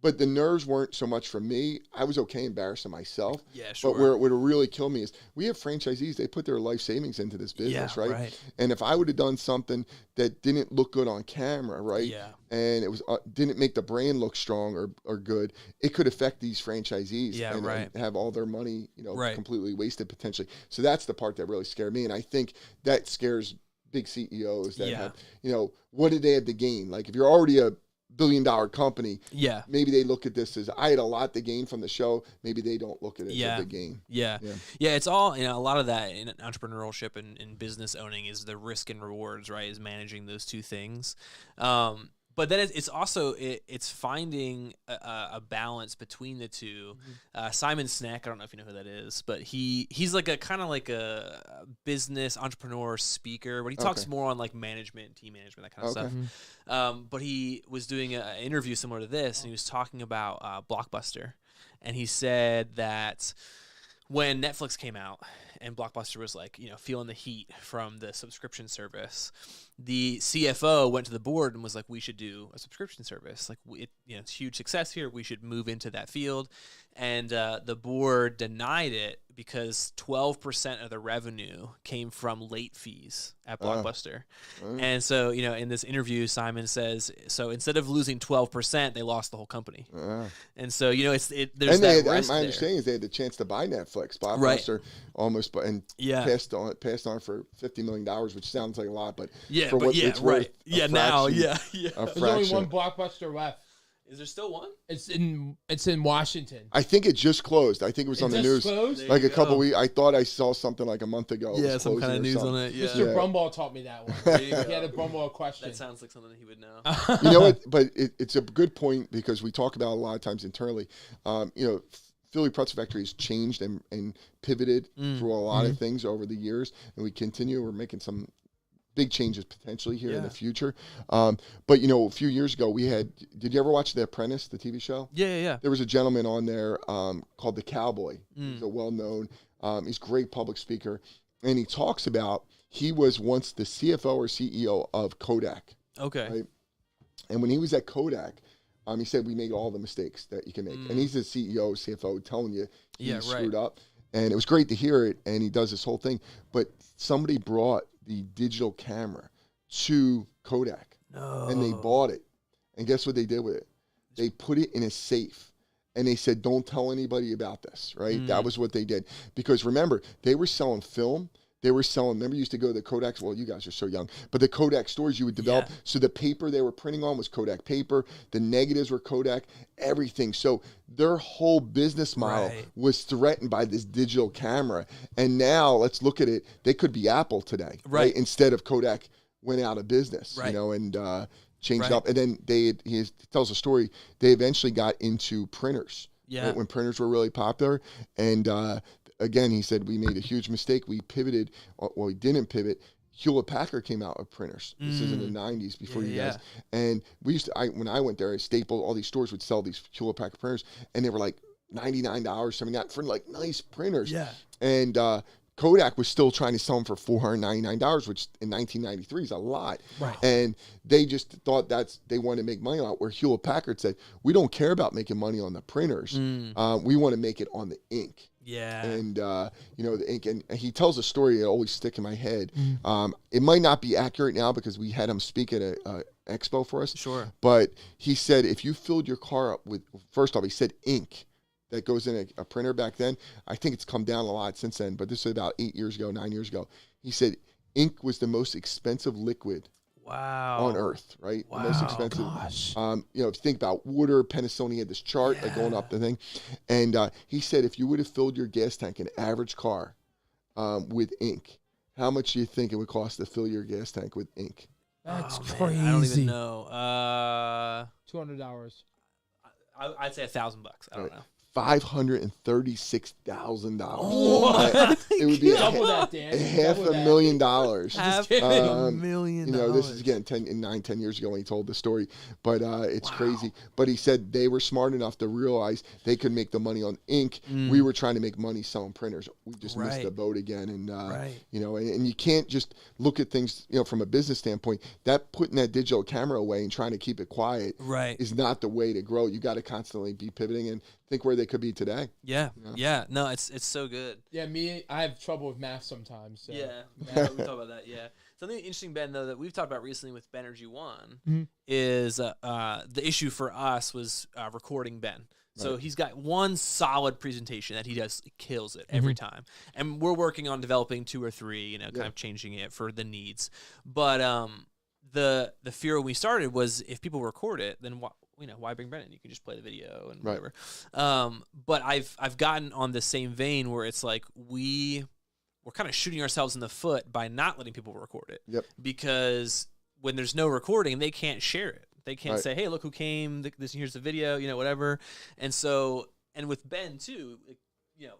but the nerves weren't so much for me. I was okay embarrassing myself. Yeah, sure. But where it would really kill me is we have franchisees, they put their life savings into this business, right? And if I would have done something that didn't look good on camera, right? Yeah. And it was didn't make the brand look strong or good, it could affect these franchisees and have all their money, completely wasted potentially. So that's the part that really scared me. And I think that scares big CEOs that have, what did they have to gain? Like if you're already a billion-dollar company, maybe they look at this as I had a lot to gain from the show. Maybe they don't look at it as a big gain. Yeah. It's all a lot of that in entrepreneurship and business owning is the risk and rewards, right? Is managing those two things. But then it's also it's finding a balance between the two. Simon Sinek, I don't know if you know who that is, but he's like a kind of like a business entrepreneur speaker, but he talks more on like management, team management, that kind of stuff. But he was doing an interview similar to this, and he was talking about Blockbuster, and he said that when Netflix came out and Blockbuster was like, feeling the heat from the subscription service, the CFO went to the board and was like, we should do a subscription service. Like, it's huge success here. We should move into that field. And the board denied it because 12% of the revenue came from late fees at Blockbuster. And so, in this interview, Simon says, so instead of losing 12%, they lost the whole company. And so, there's that risk my understanding is they had the chance to buy Netflix. Blockbuster almost, and passed on for $50 million, which sounds like a lot, but for what it's worth, there's only one Blockbuster left. Is there still one? It's in Washington. I think it just closed. I think it was on the news. Closed? Like a couple weeks. I thought I saw something like a month ago. Yeah, some kind of news on it. Yeah. Mr. Brumball taught me that one. He had a Brumball question. That sounds like something he would know. You know what? But it's a good point because we talk about a lot of times internally. Philly Pretzel Factory has changed and pivoted through a lot of things over the years, and we continue. We're making some big changes potentially here in the future. But, a few years ago did you ever watch The Apprentice, the TV show? Yeah. There was a gentleman on there called The Cowboy. He's a well-known, he's a great public speaker. And he talks about, he was once the CFO or CEO of Kodak. Okay. Right? And when he was at Kodak, he said, we made all the mistakes that you can make. And he's the CEO, CFO, telling you he screwed up. And it was great to hear it. And he does this whole thing. But somebody brought the digital camera to Kodak. And they bought it. And guess what they did with it? They put it in a safe. and they said, don't tell anybody about this, right? That was what they did. Because remember, they were selling film. They were selling, remember you used to go to the Kodak, well, you guys are so young, but the Kodak stores you would develop. Yeah. So the paper they were printing on was Kodak paper. The negatives were Kodak, everything. So their whole business model was threatened by this digital camera. And now let's look at it. They could be Apple today, right? Instead of Kodak went out of business, you know, and changed up. And then he tells a story. They eventually got into printers, right, when printers were really popular. And again, he said, we made a huge mistake. We pivoted. Well, we didn't pivot. Hewlett-Packard came out with printers. This is in the 90s before you guys. And we used to, when I went there, Staples, all these stores would sell these Hewlett-Packard printers, and they were like $99, something like that, for like nice printers. Yeah. And Kodak was still trying to sell them for $499, which in 1993 is a lot. Right. And they just thought they wanted to make money on it, where Hewlett-Packard said, we don't care about making money on the printers. We want to make it on the ink. Yeah. And, you know, the ink. And he tells a story that always stick in my head. It might not be accurate now because we had him speak at a expo for us. Sure. But he said, if you filled your car up with, first off, he said ink that goes in a printer back then. I think it's come down a lot since then, but this is about 9 years ago. He said ink was the most expensive liquid on Earth, right? The most expensive. Gosh. You know, if you think about water, penicillin, he had this chart like going up the thing. And he said, if you would have filled your gas tank, an average car, with ink, how much do you think it would cost to fill your gas tank with ink? That's crazy. Man, I don't even know. $200. I'd say $1,000. I don't know. $536,000. Oh, it would be double that, Dan. $500,000. $500,000. You know, this is again 10 years ago when he told the story, but it's crazy. But he said they were smart enough to realize they could make the money on ink. We were trying to make money selling printers. We just missed the boat again, and you know, and you can't just look at things, you know, from a business standpoint. That putting that digital camera away and trying to keep it quiet is not the way to grow. You got to constantly be pivoting and think where they could be today. Yeah. You know? Yeah. No, it's so good. Yeah, I have trouble with math sometimes. So. Yeah. We talk about that. Yeah. Something interesting, Ben, though, that we've talked about recently with Benergy One is the issue for us was recording Ben. So he's got one solid presentation that he does, kills it every time. And we're working on developing 2 or 3, you know, kind of changing it for the needs. But the fear when we started was if people record it, then why bring Brennan? You can just play the video and whatever. But I've gotten on the same vein where it's like we're kind of shooting ourselves in the foot by not letting people record it. Yep. Because when there's no recording, they can't share it. They can't say, hey, look who came. Here's the video, you know, whatever. And so, and with Ben too, you know,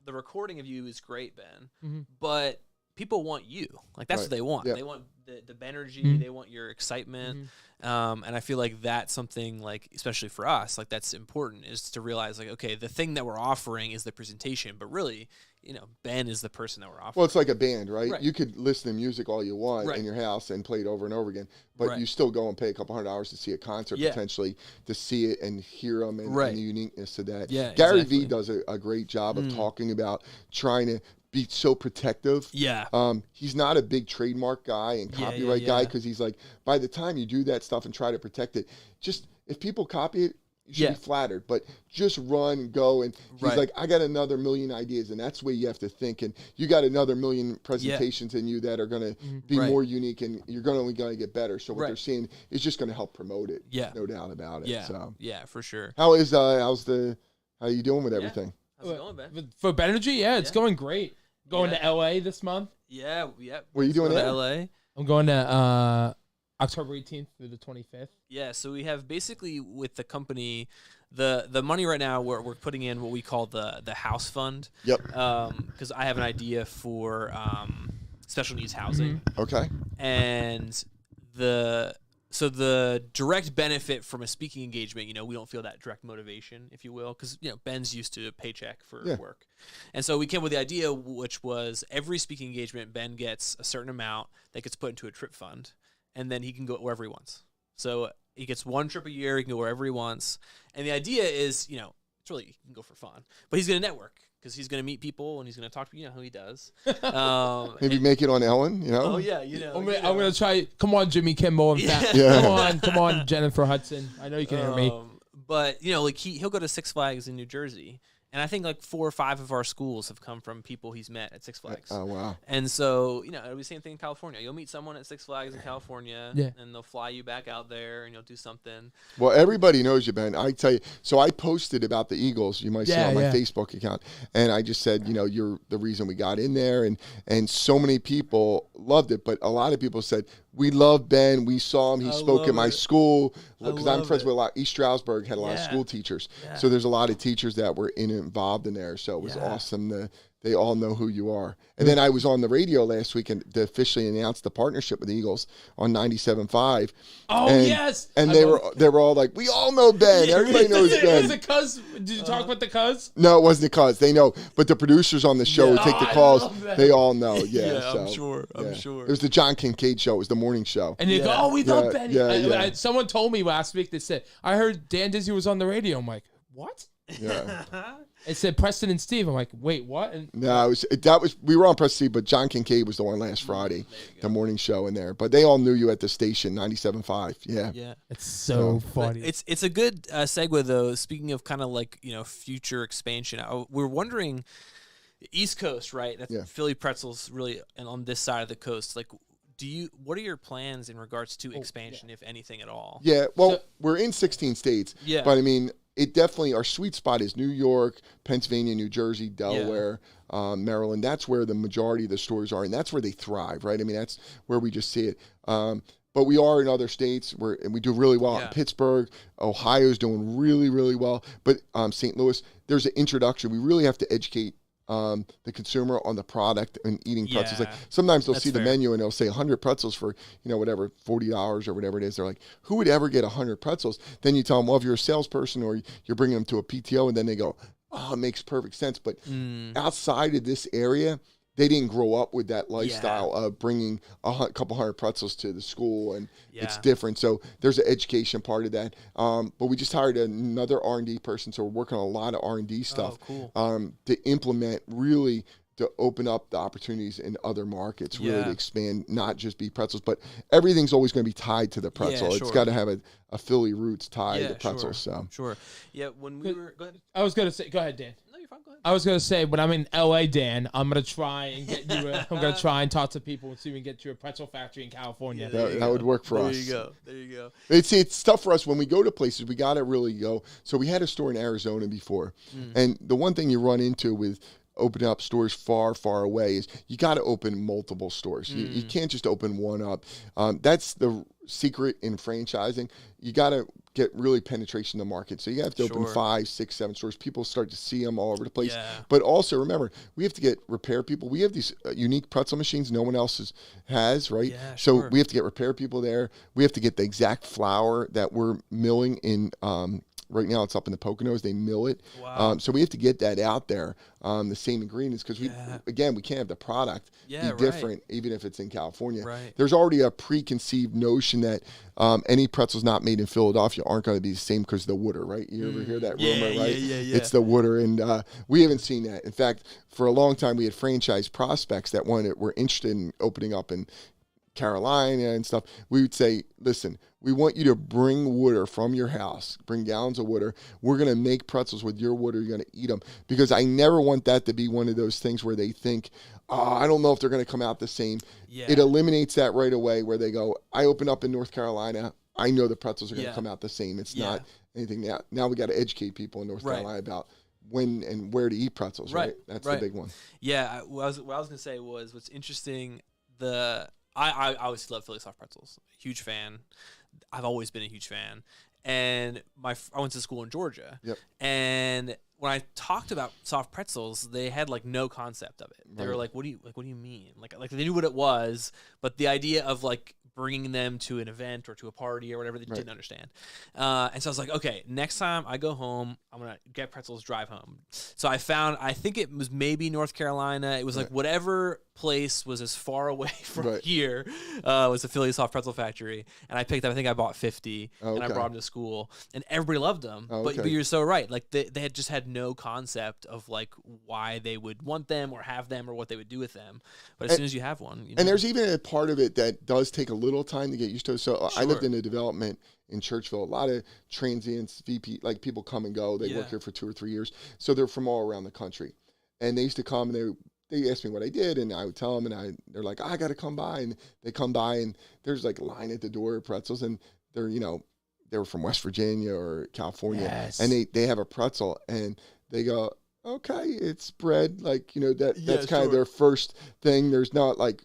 the recording of you is great, Ben, but people want you. Like that's what they want. They want the Benergy. They want your excitement. And I feel like that's something like, especially for us, like that's important is to realize like, okay, the thing that we're offering is the presentation, but really, you know, Ben is the person that we're offering. Well, it's like a band, right? You could listen to music all you want in your house and play it over and over again, but you still go and pay a couple $100 to see a concert potentially, to see it and hear them and the uniqueness of that. Yeah, Gary Vee does a great job of talking about trying to be so protective. Yeah. He's not a big trademark guy and copyright guy because he's like, by the time you do that stuff and try to protect it, just if people copy it, you should be flattered, but just run and go. And he's like, I got another million ideas, and that's the way you have to think. And you got another million presentations in you that are going to be more unique, and you're only going to get better. So what they're seeing is just going to help promote it. Yeah. No doubt about it. Yeah. So. Yeah, for sure. How you doing with everything? How's it going, Ben? For Benergy, it's going great. Going to LA this month. Yeah. What are you doing to LA? I'm going to October 18th through the 25th. Yeah, so we have basically with the company, the money right now we're putting in what we call the house fund. Yep. Because I have an idea for special needs housing. Okay. And the direct benefit from a speaking engagement, you know, we don't feel that direct motivation, if you will, because, you know, Ben's used to a paycheck for work. And so we came up with the idea, which was every speaking engagement, Ben gets a certain amount that gets put into a trip fund, and then he can go wherever he wants. So he gets 1 trip a year, he can go wherever he wants. And the idea is, you know, it's really, he can go for fun, but he's going to network. Because he's going to meet people and he's going to talk to you know who he does. Maybe make it on Ellen, you know? Oh, yeah, you know. I'm going to try. Come on, Jimmy Kimmel. And come on, Jennifer Hudson. I know you can hear me. But like he'll go to Six Flags in New Jersey. And I think like 4 or 5 of our schools have come from people he's met at Six Flags. Oh, wow. And so, it'll be the same thing in California. You'll meet someone at Six Flags in California, and they'll fly you back out there, and you'll do something. Well, everybody knows you, Ben. I tell you. So I posted about the Eagles. You might see on my Facebook account. And I just said, you're the reason we got in there. And so many people loved it. But a lot of people said, we love Ben. We saw him. He spoke at my school. Because I'm friends with a lot. East Stroudsburg had a lot of school teachers. Yeah. So there's a lot of teachers that were involved in there. So it was awesome. They all know who you are. And then I was on the radio last week and they officially announced the partnership with the Eagles on 97.5. Oh, yes. And they were all like, we all know Ben. Everybody knows Ben. Was it Cuz? Did you talk with the Cuz? No, it wasn't the Cuz. They know. But the producers on the show who take the calls, they all know. Yeah, I'm sure. I'm sure. It was the John Kincaid show. It was the morning show. And you go, oh, we love Ben. Someone told me last week, they said, I heard Dan Dizio was on the radio. I'm like, what? Yeah. It said Preston and Steve. I'm like, wait, what? And no, we were on Preston Steve, but John Kincaid was the one last Friday, the morning show in there. But they all knew you at the station, 97.5. Yeah. Yeah. It's so funny. It's a good segue though. Speaking of kind of like, future expansion, we're wondering East Coast, right? That's Philly Pretzels really, and on this side of the coast, like, what are your plans in regards to expansion, if anything at all? Yeah, well, we're in 16 states. Yeah. But I mean, it definitely, our sweet spot is New York, Pennsylvania, New Jersey, Delaware, Maryland. That's where the majority of the stores are, and that's where they thrive, right? I mean, that's where we just see it. But we are in other states and we do really well in Pittsburgh. Ohio's doing really, really well. But St. Louis, there's an introduction. We really have to educate the consumer on the product and eating pretzels. Like sometimes they'll see the menu and they'll say 100 pretzels for, whatever, $40 or whatever it is. They're like, who would ever get 100 pretzels? Then you tell them, well, if you're a salesperson or you're bringing them to a PTO, and then they go, oh, it makes perfect sense. But outside of this area, they didn't grow up with that lifestyle of bringing a couple hundred pretzels to the school, and it's different. So there's an education part of that. But we just hired another R&D person, so we're working on a lot of R&D stuff to implement, really to open up the opportunities in other markets, really to expand, not just be pretzels, but everything's always going to be tied to the pretzel. Yeah, It's got to have a Philly roots tied to pretzels. Sure. Yeah, when we were... Go ahead. I was going to say... Go ahead, Dan. No, you're fine. Go ahead. I was going to say, when I'm in L.A., Dan, I'm going to try and get you... I'm going to try and talk to people and see if we can get you a pretzel factory in California. That would work for us. There you go. It's tough for us when we go to places. We got to really go. So we had a store in Arizona before. And the one thing you run into with opening up stores far, far away is you got to open multiple stores. You can't just open one up. That's the secret in franchising. You got to get really penetration in the market. So you have to open 5, 6, 7 stores. People start to see them all over the place. Yeah. But also remember, we have to get repair people. We have these unique pretzel machines no one else has, right? Yeah, so we have to get repair people there. We have to get the exact flour that we're milling in. Right now, it's up in the Poconos. They mill it. Wow. So we have to get that out there, the same ingredients, because we can't have the product be different, even if it's in California. Right. There's already a preconceived notion that any pretzels not made in Philadelphia aren't going to be the same because of the water, right? You ever hear that rumor, right? Yeah. It's the water, and we haven't seen that. In fact, for a long time, we had franchise prospects that were interested in opening up in Carolina and stuff. We would say, listen, we want you to bring water from your house, bring gallons of water. We're going to make pretzels with your water. You're going to eat them, because I never want that to be one of those things where they think, oh, I don't know if they're going to come out the same. Yeah. It eliminates that right away, where they go, I open up in North Carolina, I know the pretzels are going to come out the same. It's not anything now we got to educate people in North Carolina about when and where to eat pretzels, right? That's the big one. Yeah, what I was going to say was, what's interesting, I always love Philly soft pretzels. Huge fan. I've always been a huge fan. And I went to school in Georgia. Yep. And when I talked about soft pretzels, they had like no concept of it. They were like, "What do you mean?" Like they knew what it was, but the idea of like bringing them to an event or to a party or whatever, they didn't understand. And so I was like, okay, next time I go home, I'm going to get pretzels, drive home. So I think it was maybe North Carolina. It was like whatever place was as far away from here was the Philly Soft Pretzel Factory. And I picked up, I think I bought 50 and I brought them to school, and everybody loved them. But you're so right. Like they had just had no concept of like why they would want them or have them or what they would do with them. But as soon as you have one, and there's even a part of it that does take a little time to get used to it. So I lived in a development in Churchville. A lot of transients, VP, like people come and go. They work here for 2 or 3 years. So they're from all around the country. And they used to come and they asked me what I did, and I would tell them, and they're like, I got to come by. And they come by, and there's like a line at the door of pretzels, and they're, they were from West Virginia or California. Yes. And they have a pretzel, and they go, okay, it's bread. Like, that's kind of their first thing. There's not like,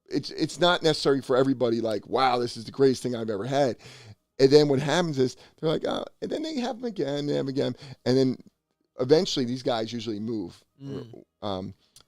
it's not necessary for everybody like, wow, this is the greatest thing I've ever had. And then what happens is they're like, oh, and then they have them again, and then eventually these guys usually move.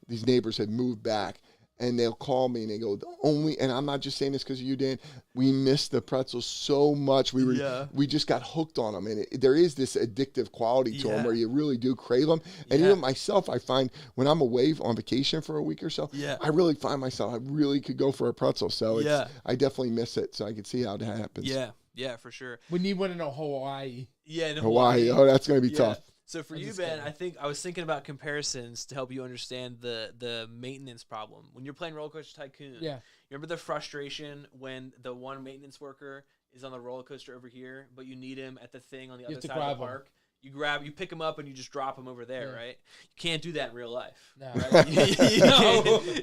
These neighbors had moved back, and they'll call me and they go, and I'm not just saying this because of you, Dan, we miss the pretzels so much. We just got hooked on them, and there is this addictive quality to them where you really do crave them. And even myself, I find when I'm away on vacation for a week or so, I really find myself, I really could go for a pretzel. So I definitely miss it. So I can see how that happens. Yeah, for sure. We need one in Hawaii. Yeah, in Hawaii. Oh, that's going to be tough. So for you, Ben, I was thinking about comparisons to help you understand the maintenance problem. When you're playing Roller Coaster Tycoon, you remember the frustration when the one maintenance worker is on the roller coaster over here, but you need him at the thing on the other side of the park? You pick him up and you just drop him over there, right? You can't do that in real life. No. Right?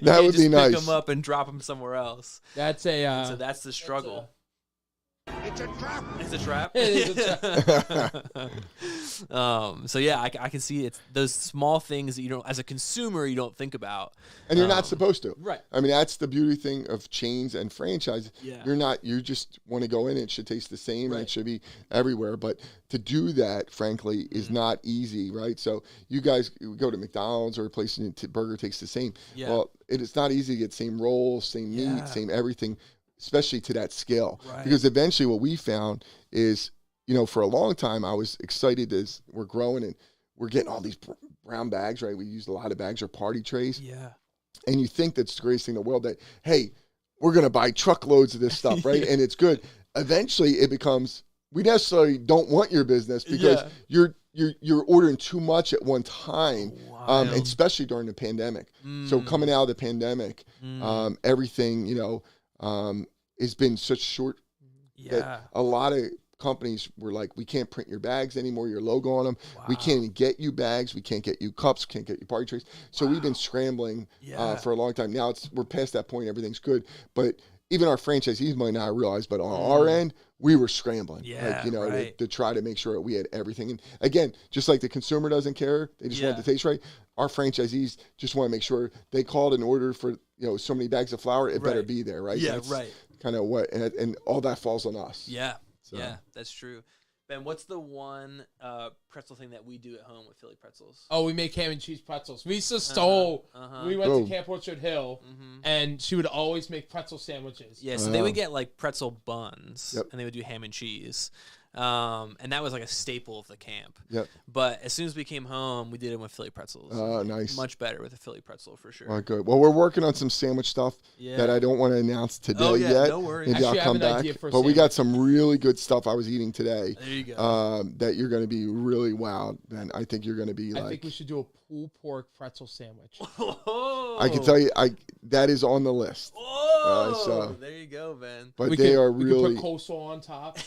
That would be nice. Pick him up and drop him somewhere else. That's so that's the struggle. It's a trap. It's a trap. It is a trap. So yeah, I can see it's those small things that you don't, as a consumer, you don't think about, and you're not supposed to. Right. I mean, that's the beauty thing of chains and franchise. Yeah. You just want to go in. It should taste the same, and it should be everywhere. But to do that, frankly, is not easy, right? So you guys go to McDonald's or a place in burger tastes the same. Yeah. Well, it's not easy to get same rolls, same meat, same everything, especially to that scale. Right. Because eventually what we found is, for a long time I was excited as we're growing and we're getting all these brown bags, right? We used a lot of bags or party trays. Yeah. And you think that's the greatest thing in the world, that, hey, we're going to buy truckloads of this stuff, right? And it's good. Eventually it becomes, we necessarily don't want your business because you're ordering too much at one time, especially during the pandemic. So coming out of the pandemic, everything, has been such short that a lot of companies were like, we can't print your bags anymore, your logo on them. We can't get you bags. We can't get you cups. Can't get you party trays. So we've been scrambling for a long time. Now we're past that point. Everything's good. But even our franchisees might not realize, but on our end, we were scrambling, to try to make sure that we had everything. And again, just like the consumer doesn't care, they just want it to taste right. Our franchisees just want to make sure they called an order for, so many bags of flour, it better be there, right? Yeah, that's right. Kind of what, and all that falls on us. Yeah, so. Yeah, that's true. Ben, what's the one pretzel thing that we do at home with Philly Pretzels? Oh, we make ham and cheese pretzels. We used to stole. We went to Camp Orchard Hill, and she would always make pretzel sandwiches. Yeah, so they would get like pretzel buns, and they would do ham and cheese. And that was like a staple of the camp. Yep. But as soon as we came home, we did it with Philly pretzels. Oh, nice. Much better with a Philly pretzel for sure. All right, good. Well, we're working on some sandwich stuff that I don't want to announce today yet. No worries. Maybe I'll come back. But we got some really good stuff I was eating today. There you go. That you're going to be really wowed. And I think you're going to be I think we should do a pulled pork pretzel sandwich. I can tell you, that is on the list. So there you go, Ben. But they are really. We could put coleslaw on top.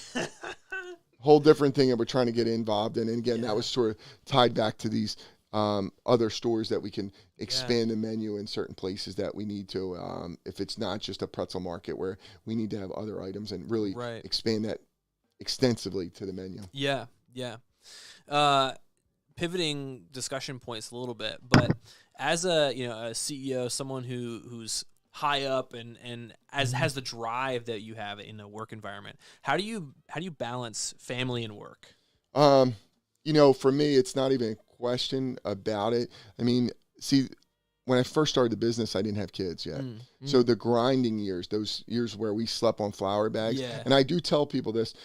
Whole different thing that we're trying to get involved in. And again, that was sort of tied back to these other stores that we can expand the menu in certain places that we need to. If it's not just a pretzel market, where we need to have other items and really expand that extensively to the menu. Yeah. Pivoting discussion points a little bit, but as a CEO, someone who's high up and has the drive that you have in a work environment, how do you balance family and work? For me, it's not even a question about it. I mean, see, when I first started the business, I didn't have kids yet. So the grinding years, those years where we slept on flour bags, and I do tell people this,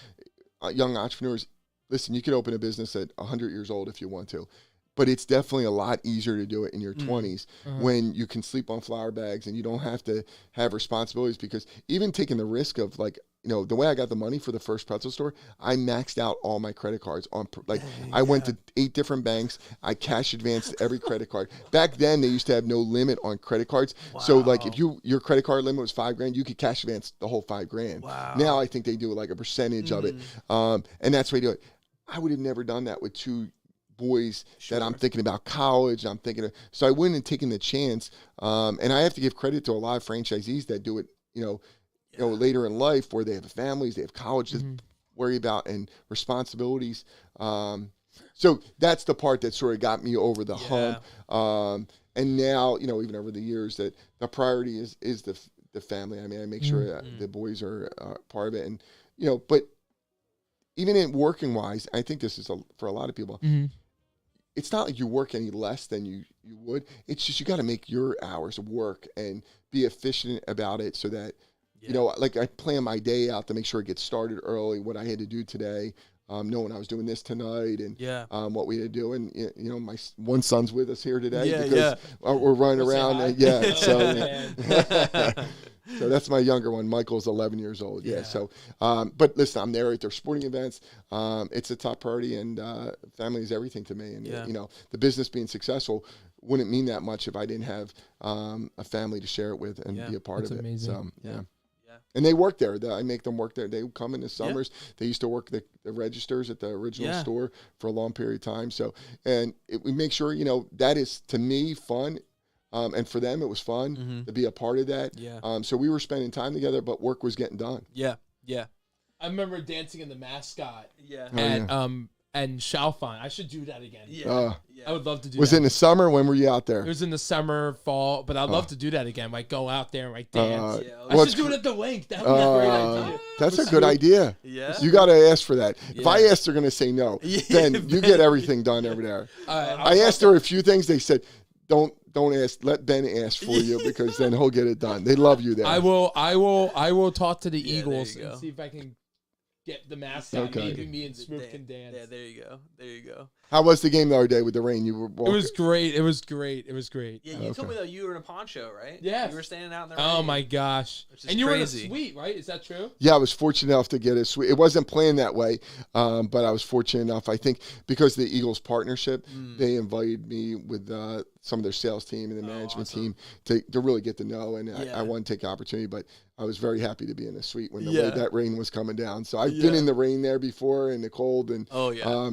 young entrepreneurs, listen, you can open a business at 100 years old if you want to. But it's definitely a lot easier to do it in your 20s when you can sleep on flour bags and you don't have to have responsibilities, because even taking the risk of, like, the way I got the money for the first pretzel store, I maxed out all my credit cards I went to 8 different banks. I cash advanced every credit card. Back then, they used to have no limit on credit cards. Wow. So like if your credit card limit was $5,000, you could cash advance the whole $5,000. Wow. Now I think they do like a percentage of it, and that's why you do it. I would have never done that with 2 boys that I'm thinking about college. So I wouldn't have taken the chance. And I have to give credit to a lot of franchisees that do it, later in life where they have families, they have college to worry about and responsibilities. So that's the part that sort of got me over the hump. And now, even over the years, that the priority is the family. I mean, I make sure the boys are part of it. And, but even in working wise, I think this is for a lot of people. It's not like you work any less than you would. It's just you got to make your hours work and be efficient about it so that, like I plan my day out to make sure it gets started early, what I had to do today, knowing I was doing this tonight and what we had to do. And, my one son's with us here today because we're running around. So that's my younger one. Michael's 11 years old. So, but listen, I'm there at their sporting events. It's a top priority, and family is everything to me. And, the business being successful wouldn't mean that much if I didn't have a family to share it with and be a part of it. Amazing. So, and they work there. I make them work there. They come in the summers. They used to work the registers at the original store for a long period of time. So, and we make sure, that is, to me, fun. And for them, it was fun to be a part of that. So we were spending time together, but work was getting done. I remember dancing in the mascot. Oh, And Chalfont. I should do that again. I would love to do that. Was it in the summer? When were you out there? It was in the summer, fall, but I'd love to do that again. Like go out there and like dance. I should do it at the link. That would be a great idea. That's a good idea. You got to ask for that. If I ask, they're going to say no. Then you get everything done over there. I asked her a few things. They said, don't ask. Let Ben ask for you because then he'll get it done. They love you there. I will talk to the Eagles and see if I can get the mask on. Maybe me and Smooth can dance. Yeah, there you go. How was the game the other day with the rain? You were walking? It was great. Yeah, you told me though you were in a poncho, right? Yeah. You were standing out in the rain. Oh my gosh. And you were in a suite, right? Is that true? Yeah, I was fortunate enough to get a suite. It wasn't planned that way, but I was fortunate enough. I think because of the Eagles partnership, they invited me with some of their sales team and the management team to really get to know, and I wanted to take the opportunity, but I was very happy to be in a suite when that rain was coming down. So I've been in the rain there before in the cold, and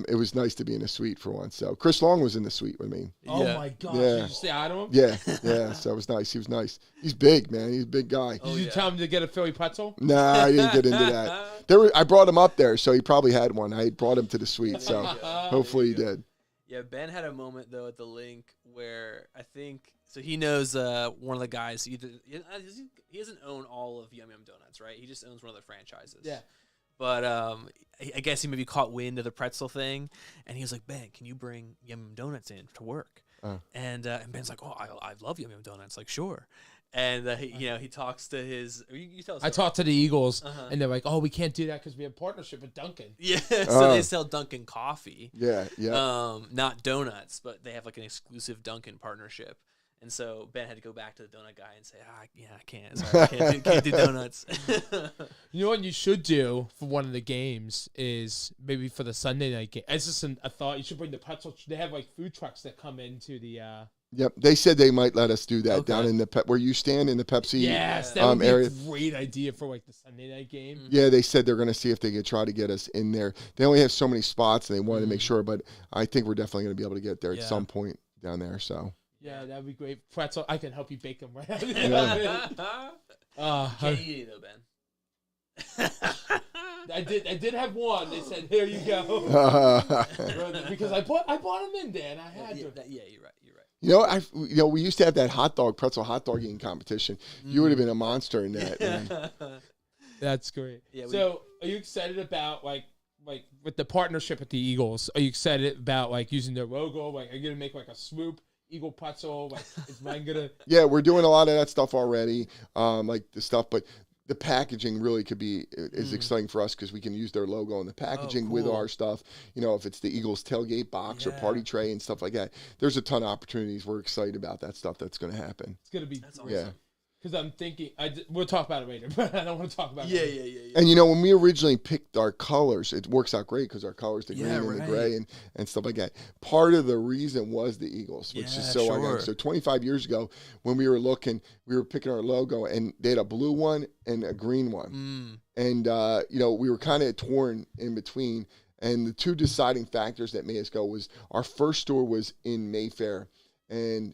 it was nice to be in a suite for once. So Chris Long was in the suite with me. Oh my gosh. Did you say hi to him? Yeah. So it was nice. He was nice. He's big, man. He's a big guy. Did you tell him to get a Philly pretzel? Nah, I didn't get into that. I brought him up there, so he probably had one. I brought him to the suite, so hopefully he did. Yeah, Ben had a moment though at the link where I think so. He knows one of the guys. He doesn't own all of Yum Yum Donuts, right? He just owns one of the franchises. Yeah. But I guess he maybe caught wind of the pretzel thing, and he was like, "Ben, can you bring Yum Yum Donuts in to work?" And Ben's like, "Oh, I love Yum Yum Donuts." Like, sure. And he talks to his. You tell us. I talked to the Eagles, and they're like, "Oh, we can't do that because we have a partnership with Dunkin'." Yeah, so they sell Dunkin' coffee. Yeah. Not donuts, but they have like an exclusive Dunkin' partnership. And so Ben had to go back to the donut guy and say, I can't. Sorry, I can't do donuts. You know what you should do for one of the games is maybe for the Sunday night game. It's just a thought. You should bring the pretzel. They have like food trucks that come into the. Yep, they said they might let us do that down in the where you stand in the Pepsi. Yes, that would be area. A great idea for like the Sunday night game. Yeah, they said they're going to see if they could try to get us in there. They only have so many spots, and they wanted to make sure. But I think we're definitely going to be able to get there at some point down there. So. Yeah, that would be great. Pretzel, I can help you bake them right out. Can't eat it though, Ben. I did have one. They said, "Here you go," because I bought them in, Dan. I had to. Yeah, you're right. We used to have that pretzel hot dog eating competition. You would have been a monster in that. Man. That's great. Yeah, so, are you excited about like with the partnership with the Eagles? Are you excited about like using their logo? Like, are you gonna make like a swoop? Eagle pretzel, like, is mine gonna? Yeah, we're doing a lot of that stuff already, like the stuff, but the packaging really is exciting for us because we can use their logo on the packaging with our stuff. If it's the Eagles tailgate box or party tray and stuff like that, there's a ton of opportunities. We're excited about that stuff that's going to happen. It's going to be awesome. because I'm thinking we'll talk about it later, but I don't want to talk about it. Yeah. And when we originally picked our colors, it works out great because our colors, the green and the gray and stuff like that. Part of the reason was the Eagles, which is so iconic. So 25 years ago, when we were looking, we were picking our logo, and they had a blue one and a green one, and we were kind of torn in between. And the two deciding factors that made us go was our first store was in Mayfair, and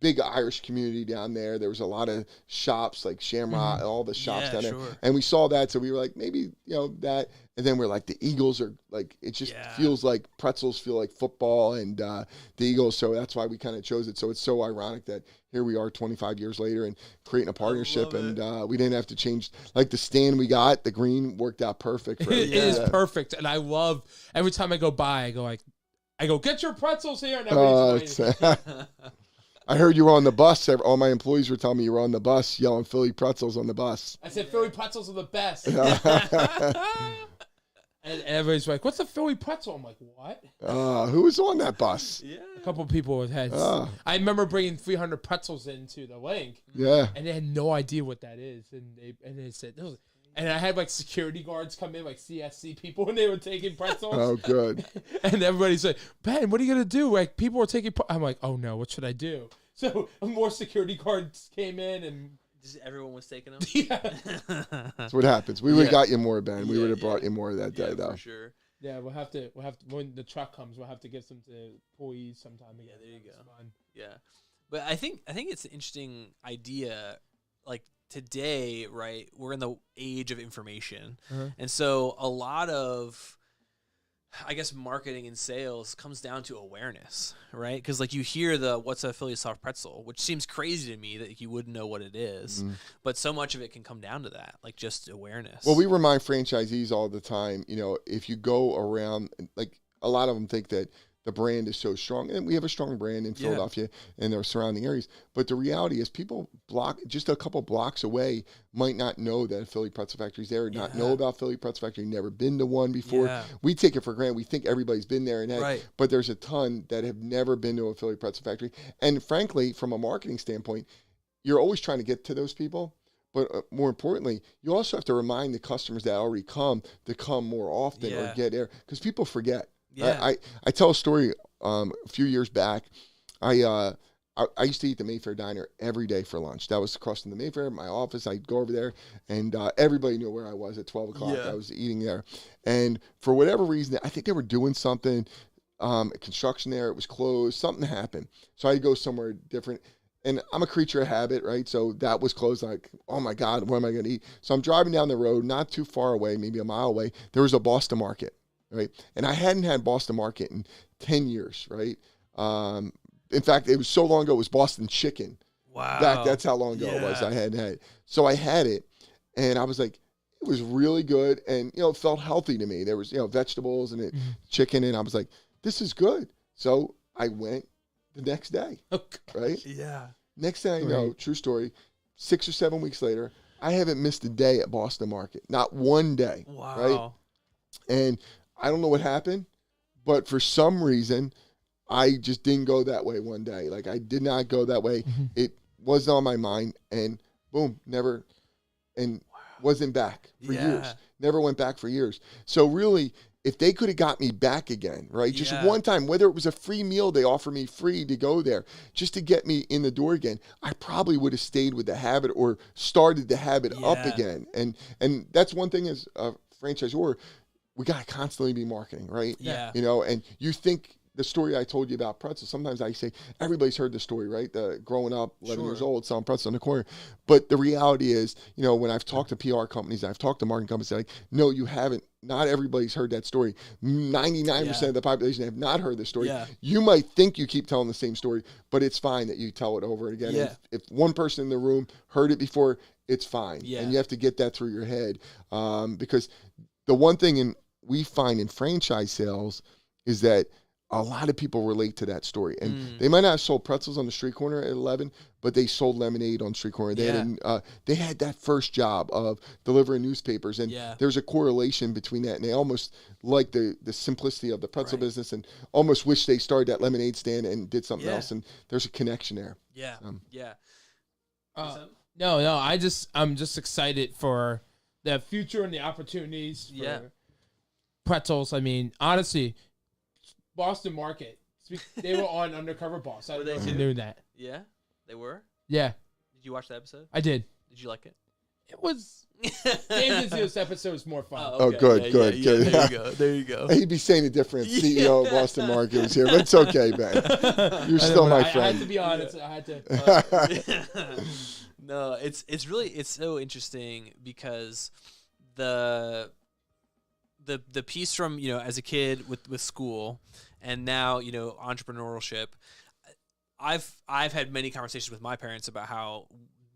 big Irish community down there. There was a lot of shops like Shamrock, all the shops down there. And we saw that, so we were like, maybe, that. And then we're like, the Eagles are like, it just feels like pretzels feel like football and the Eagles. So that's why we kind of chose it. So it's so ironic that here we are 25 years later and creating a partnership. And we didn't have to change. Like the stand we got, the green worked out perfect. For it is perfect. And I love, every time I go by, I go, get your pretzels here. And everybody's I heard you were on the bus. All my employees were telling me you were on the bus yelling Philly pretzels on the bus. I said, Philly pretzels are the best. And everybody's like, what's a Philly pretzel? I'm like, what? Who was on that bus? A couple of people with heads. I remember bringing 300 pretzels into the link. Yeah. And they had no idea what that is. And they said, those. And I had like security guards come in, like CSC people, and they were taking pretzels. Oh, good. And everybody's like, Ben, what are you going to do? Like, people are taking I'm like, oh no, what should I do? So more security guards came in and just everyone was taking them. That's what happens. We would have got you more, Ben. We would have brought you more that day, though. For sure. Yeah, we'll have to when the truck comes, we'll have to give some to employees sometime again. Yeah, there you go. Yeah. But I think it's an interesting idea, like today, right? We're in the age of information. And so a lot of, I guess, marketing and sales comes down to awareness, right? Because like you hear what's a Philly soft pretzel, which seems crazy to me that you wouldn't know what it is, but so much of it can come down to that, like just awareness. Well, we remind franchisees all the time, if you go around, like a lot of them think that the brand is so strong, and we have a strong brand in Philadelphia and their surrounding areas. But the reality is, people just a couple blocks away might not know that a Philly Pretzel Factory is there, not know about Philly Pretzel Factory, never been to one before. Yeah. We take it for granted. We think everybody's been there, but there's a ton that have never been to a Philly Pretzel Factory. And frankly, from a marketing standpoint, you're always trying to get to those people. But more importantly, you also have to remind the customers that already come to come more often or get there, because people forget. Yeah. I tell a story a few years back. I used to eat the Mayfair Diner every day for lunch. That was across from the Mayfair, my office. I'd go over there, and everybody knew where I was at 12 o'clock. I was eating there. And for whatever reason, I think they were doing something, construction there. It was closed. Something happened. So I had to go somewhere different. And I'm a creature of habit, right? So that was closed. Like, oh, my God, what am I going to eat? So I'm driving down the road, not too far away, maybe a mile away. There was a Boston Market. Right. And I hadn't had Boston Market in 10 years. Right. In fact, it was so long ago, it was Boston Chicken. Wow. That's how long ago it was I hadn't had it. So I had it, and I was like, it was really good. And, it felt healthy to me. There was, vegetables and chicken. And I was like, this is good. So I went the next day. Right. Yeah. Next thing I know, true story, 6 or 7 weeks later, I haven't missed a day at Boston Market. Not one day. Wow. Right. And I don't know what happened, but for some reason, I just didn't go that way one day. Like, I did not go that way. It wasn't on my mind, and boom, never, and wasn't back for years. Never went back for years. So really, if they could have got me back again, right, just one time, whether it was a free meal they offer me free to go there, just to get me in the door again, I probably would have stayed with the habit or started the habit up again. And that's one thing as a franchisor, we got to constantly be marketing, right? Yeah. And you think the story I told you about pretzels, sometimes I say, everybody's heard the story, right? Growing up, 11 years old, selling pretzels on the corner. But the reality is, when I've talked to PR companies, I've talked to marketing companies, they're like, no, you haven't. Not everybody's heard that story. 99% of the population have not heard the story. Yeah. You might think you keep telling the same story, but it's fine that you tell it over again. Yeah. If one person in the room heard it before, it's fine. Yeah. And you have to get that through your head, because the one thing we find in franchise sales is that a lot of people relate to that story. And they might not have sold pretzels on the street corner at 11, but they sold lemonade on the street corner. They had that first job of delivering newspapers. And there's a correlation between that. And they almost like the simplicity of the pretzel business and almost wish they started that lemonade stand and did something else. And there's a connection there. Yeah. Yeah. No. I'm just excited for the future and the opportunities for pretzels. I mean, honestly, Boston Market. They were on Undercover Boss. I don't know if you knew that. Yeah, they were. Yeah. Did you watch the episode? I did. Did you like it? It was. Dan Dizio's episode was more fun. Oh, good. There you go. He'd be saying a different CEO of Boston Market was here, but it's okay, Ben. You're still my friend. I had to be honest. I had to. No, it's so interesting because the piece from as a kid with school and now entrepreneurship. I've had many conversations with my parents about how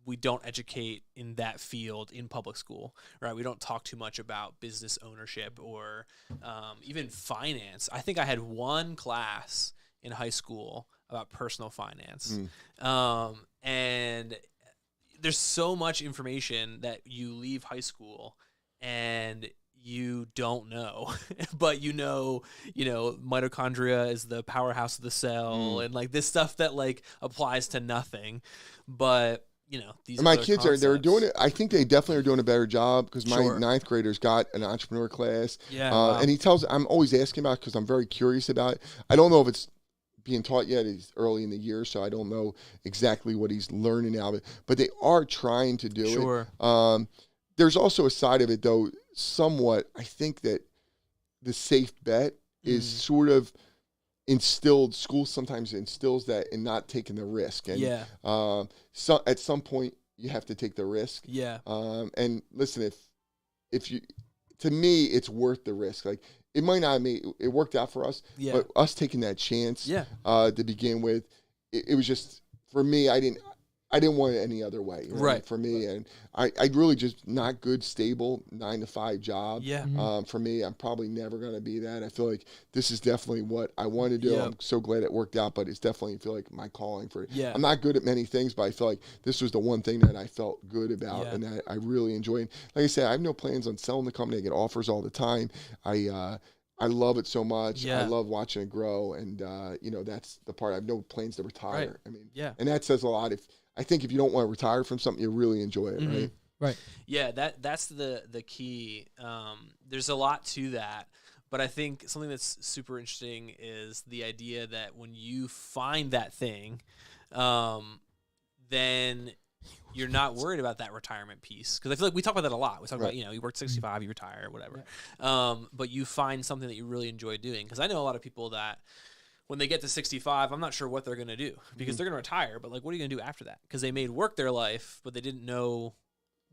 we don't educate in that field in public school, right? We don't talk too much about business ownership or even finance. I think I had one class in high school about personal finance. And there's so much information that you leave high school and you don't know, but mitochondria is the powerhouse of the cell and like this stuff that like applies to nothing. But these my kids they're doing it. I think they definitely are doing a better job because my ninth grader's got an entrepreneur class. And he tells, I'm always asking about it because I'm very curious about it. I don't know if it's being taught yet. He's early in the year, so I don't know exactly what he's learning out of it, but they are trying to do it. There's also a side of it though, somewhat, I think that the safe bet is sort of school sometimes instills that in not taking the risk. And so at some point you have to take the risk. And listen, if you, to me, it's worth the risk. Like it might not it worked out for us, but us taking that chance to begin with, it was just, for me, I didn't want it any other way. For me, and I really just not good, stable 9-to-5 job. For me, I'm probably never going to be that. I feel like this is definitely what I want to do. I'm so glad it worked out, but it's definitely, I feel like, my calling for it. I'm not good at many things, but I feel like this was the one thing that I felt good about and that I really enjoyed. Like I said, I have no plans on selling the company. I get offers all the time. I love it so much. I love watching it grow, and that's the part. I have no plans to retire. I mean, and that says a lot. I think if you don't want to retire from something, you really enjoy it, right? Right. Yeah, that's the key. There's a lot to that, but I think something that's super interesting is the idea that when you find that thing, then you're not worried about that retirement piece. Because I feel like we talk about that a lot. We talk about, you work 65, you retire, whatever. But you find something that you really enjoy doing. Because I know a lot of people that when they get to 65, I'm not sure what they're going to do because they're going to retire. But like, what are you going to do after that? Because they made work their life, but they didn't know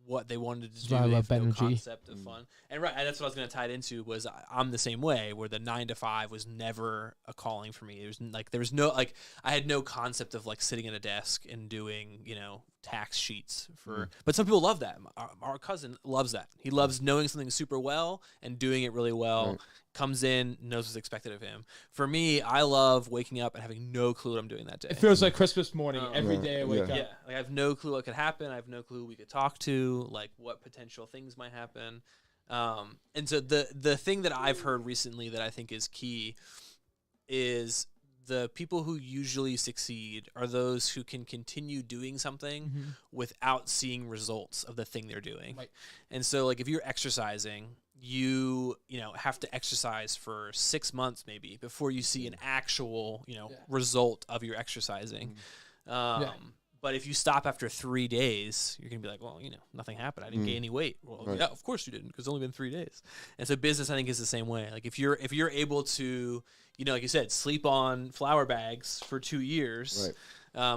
what they wanted to do. I love no energy. Concept of fun. And and that's what I was going to tie it into was I'm the same way where the 9-to-5 was never a calling for me. There was no, like, I had no concept of like sitting at a desk and doing, tax sheets for, but some people love that. Our cousin loves that. He loves knowing something super well and doing it really well. Comes in, knows what's expected of him. For me, I love waking up and having no clue what I'm doing that day. It feels like Christmas morning every day I wake up. Yeah, like I have no clue what could happen. I have no clue who we could talk to, like what potential things might happen. And so the thing that I've heard recently that I think is key is the people who usually succeed are those who can continue doing something without seeing results of the thing they're doing. Right. And so like if you're exercising, you have to exercise for 6 months maybe before you see an actual result of your exercising. But if you stop after 3 days, you're gonna be like, well, nothing happened. I didn't gain any weight. Well, yeah, of course you didn't, because it's only been 3 days. And so business, I think, is the same way. Like if you're able to, like you said, sleep on flour bags for 2 years.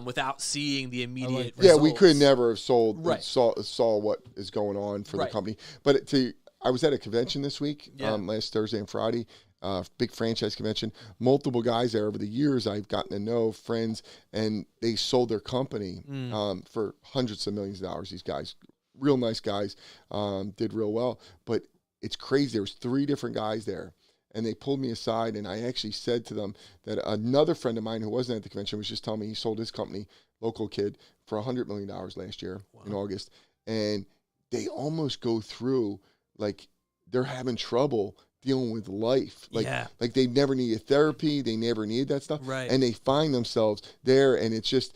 Without seeing the immediate results. We could never have saw what is going on for the company. But I was at a convention this week, last Thursday and Friday, big franchise convention. Multiple guys there over the years I've gotten to know, friends, and they sold their company for hundreds of millions of dollars. These guys, real nice guys, did real well. But it's crazy. There was 3 different guys there. And they pulled me aside, and I actually said to them that another friend of mine who wasn't at the convention was just telling me he sold his company, local kid, for $100 million last year in August. And they almost go through, like, they're having trouble dealing with life. Like they never needed therapy. They never needed that stuff. And they find themselves there, and it's just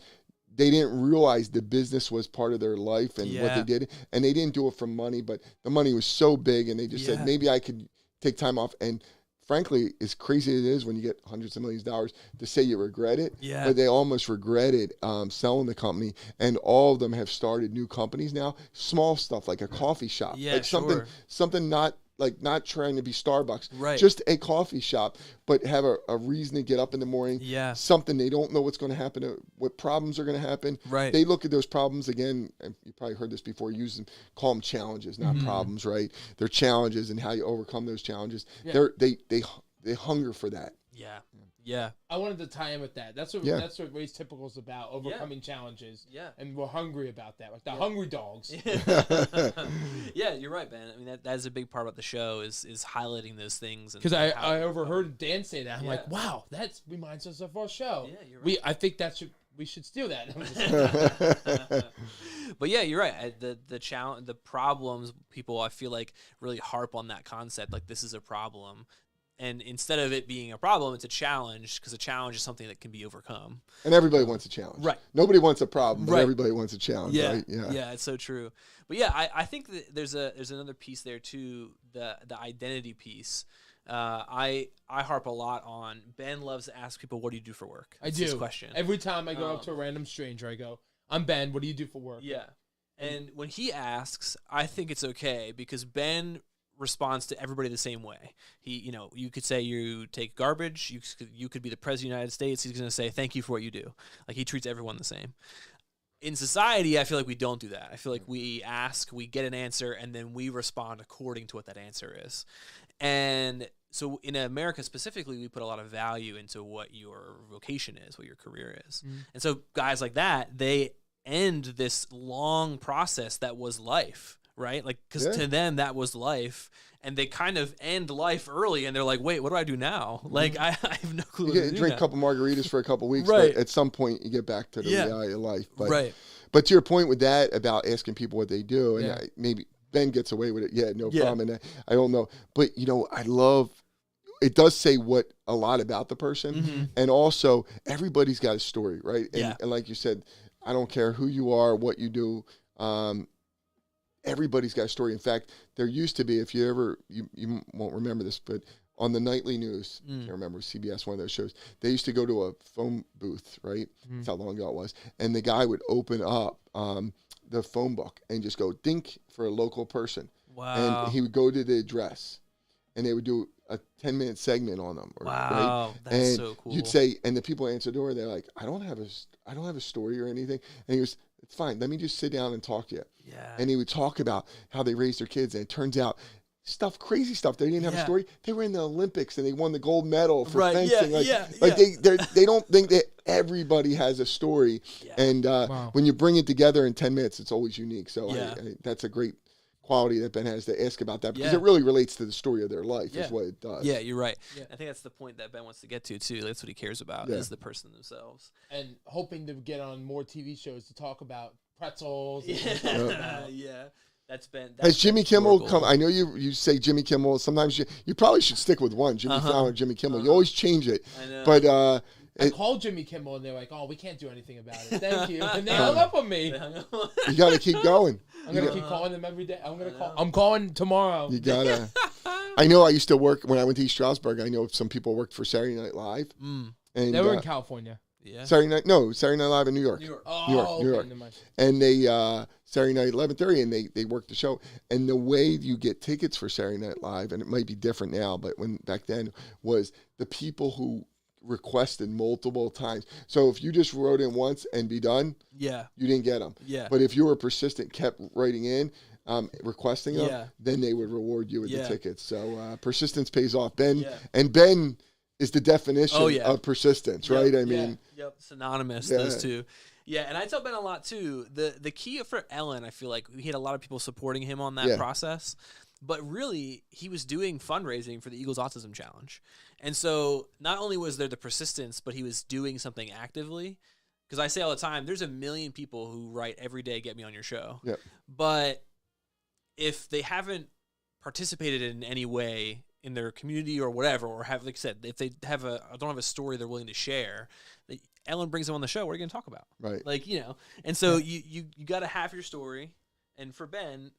they didn't realize the business was part of their life and what Yeah. they did. And they didn't do it for money, but the money was so big, and they just Yeah. said, maybe I could take time off. And frankly, as crazy as it is when you get hundreds of millions of dollars, to say you regret it, Yeah. but they almost regretted selling the company. And all of them have started new companies now, small stuff like a coffee shop, Yeah, like sure. something not trying to be Starbucks, Right. just a coffee shop, but have a reason to get up in the morning. Yeah. Something they don't know what's going to happen, what problems are going to happen. Right. They look at those problems again. And you probably heard this before. Call them challenges, not problems. Right? They're challenges, and how you overcome those challenges. Yeah. They hunger for that. Yeah. Yeah. I wanted to tie in with that. That's what Yeah. Raised Typical is about, overcoming challenges. Yeah. And we're hungry about that, like the hungry dogs. Yeah, you're right, man. I mean, that is a big part about the show is highlighting those things. Because I overheard Dan say that. I'm Yeah. like, wow, that reminds us of our show. Yeah, you're right. I think we should steal that. But yeah, you're right. The challenge, the problems, people I feel like really harp on that concept. Like, this is a problem. And instead of it being a problem, it's a challenge, because a challenge is something that can be overcome. And everybody wants a challenge. Right. Nobody wants a problem, but Right. everybody wants a challenge. Yeah, Right? Yeah. yeah, it's so true. But yeah, I think that there's another piece there too, the identity piece. I harp a lot on. Ben loves to ask people, "What do you do for work?" I That's do. his question. Every time I go up to a random stranger, I go, I'm Ben. What do you do for work? Yeah. And when he asks, I think it's okay, because Ben responds to everybody the same way. You could say you take garbage. You could be the president of the United States. He's going to say, "Thank you for what you do." Like, he treats everyone the same. In society, I feel like we don't do that. I feel like we ask, we get an answer, and then we respond according to what that answer is. And so in America specifically, we put a lot of value into what your vocation is, what your career is. And so guys like that, they end this long process that was life, right? Like, because to them, that was life. And they kind of end life early, and they're like, wait, what do I do now? Like, I have no clue You what to get, do drink now. a couple margaritas for a couple weeks, Right. but at some point you get back to the Yeah. reality of life. But, Right. But to your point with that about asking people what they do, and Yeah. maybe Ben gets away with it. Yeah, no Yeah. problem. And I don't know. But, I love, it does say a lot about the person. And also, everybody's got a story, right? And, Yeah. and like you said, I don't care who you are, what you do. Everybody's got a story. In fact, there used to be, if you ever, you won't remember this, but on the nightly news, I can't remember, CBS, one of those shows, they used to go to a phone booth, right? That's how long ago it was. And the guy would open up the phone book and just go dink for a local person. Wow. And he would go to the address, and they would do a 10-minute segment on them. Wow, right? that's And so cool. You'd say, and the people answer the door, they're like, I don't have a story or anything. And he goes, it's fine. Let me just sit down and talk to you. Yeah. And he would talk about how they raised their kids, and it turns out crazy stuff. They didn't have a story. They were in the Olympics and they won the gold medal for Right, yeah, fencing. yeah. They don't think that everybody has a story. Yeah. And when you bring it together in 10 minutes, it's always unique. So Yeah. I that's a great quality that Ben has to ask about that, because Yeah. it really relates to the story of their life. Yeah. Is what it does. Yeah, you're right. Yeah. I think that's the point that Ben wants to get to too. That's what he cares about, Yeah. is the person themselves. And hoping to get on more TV shows to talk about pretzels. Yeah, yeah. That's been. Has Jimmy Kimmel goal. come? I know you say Jimmy Kimmel. Sometimes you probably should stick with one, Jimmy Fallon or Jimmy Kimmel. You always change it. I know. But I called Jimmy Kimmel and they're like, "Oh, we can't do anything about it. Thank you." And they hung up on me. you got to keep going. I'm gonna keep calling them every day. I'm calling tomorrow. You gotta. I know. I used to work when I went to East Stroudsburg. I know some people worked for Saturday Night Live. And They were in California. Yeah. Saturday Night Live in New York. New York. Oh, New York, okay, New York. never mind. And they Saturday night 11:30, and they worked the show. And the way you get tickets for Saturday Night Live, and it might be different now, but when back then, was the people who requested multiple times. So if you just wrote in once and be done, Yeah. you didn't get them. Yeah. But if you were persistent, kept writing in, requesting them, Yeah. then they would reward you with Yeah. the tickets. So persistence pays off. Ben Yeah. and Ben is the definition Oh, yeah. of persistence, Yep. right? I Yeah. mean, Yep. Synonymous, Yeah. those two. Yeah, and I tell Ben a lot too. The key for Ellen, I feel like he had a lot of people supporting him on that Yeah. process. But really, he was doing fundraising for the Eagles Autism Challenge. And so not only was there the persistence, but he was doing something actively. Because I say all the time, there's a million people who write every day, "Get me on your show." Yep. But if they haven't participated in any way in their community or whatever, or have, like I said, if they don't have a story they're willing to share, Ellen brings them on the show. What are you going to talk about? Right. Like, and so you got to have your story. And for Ben,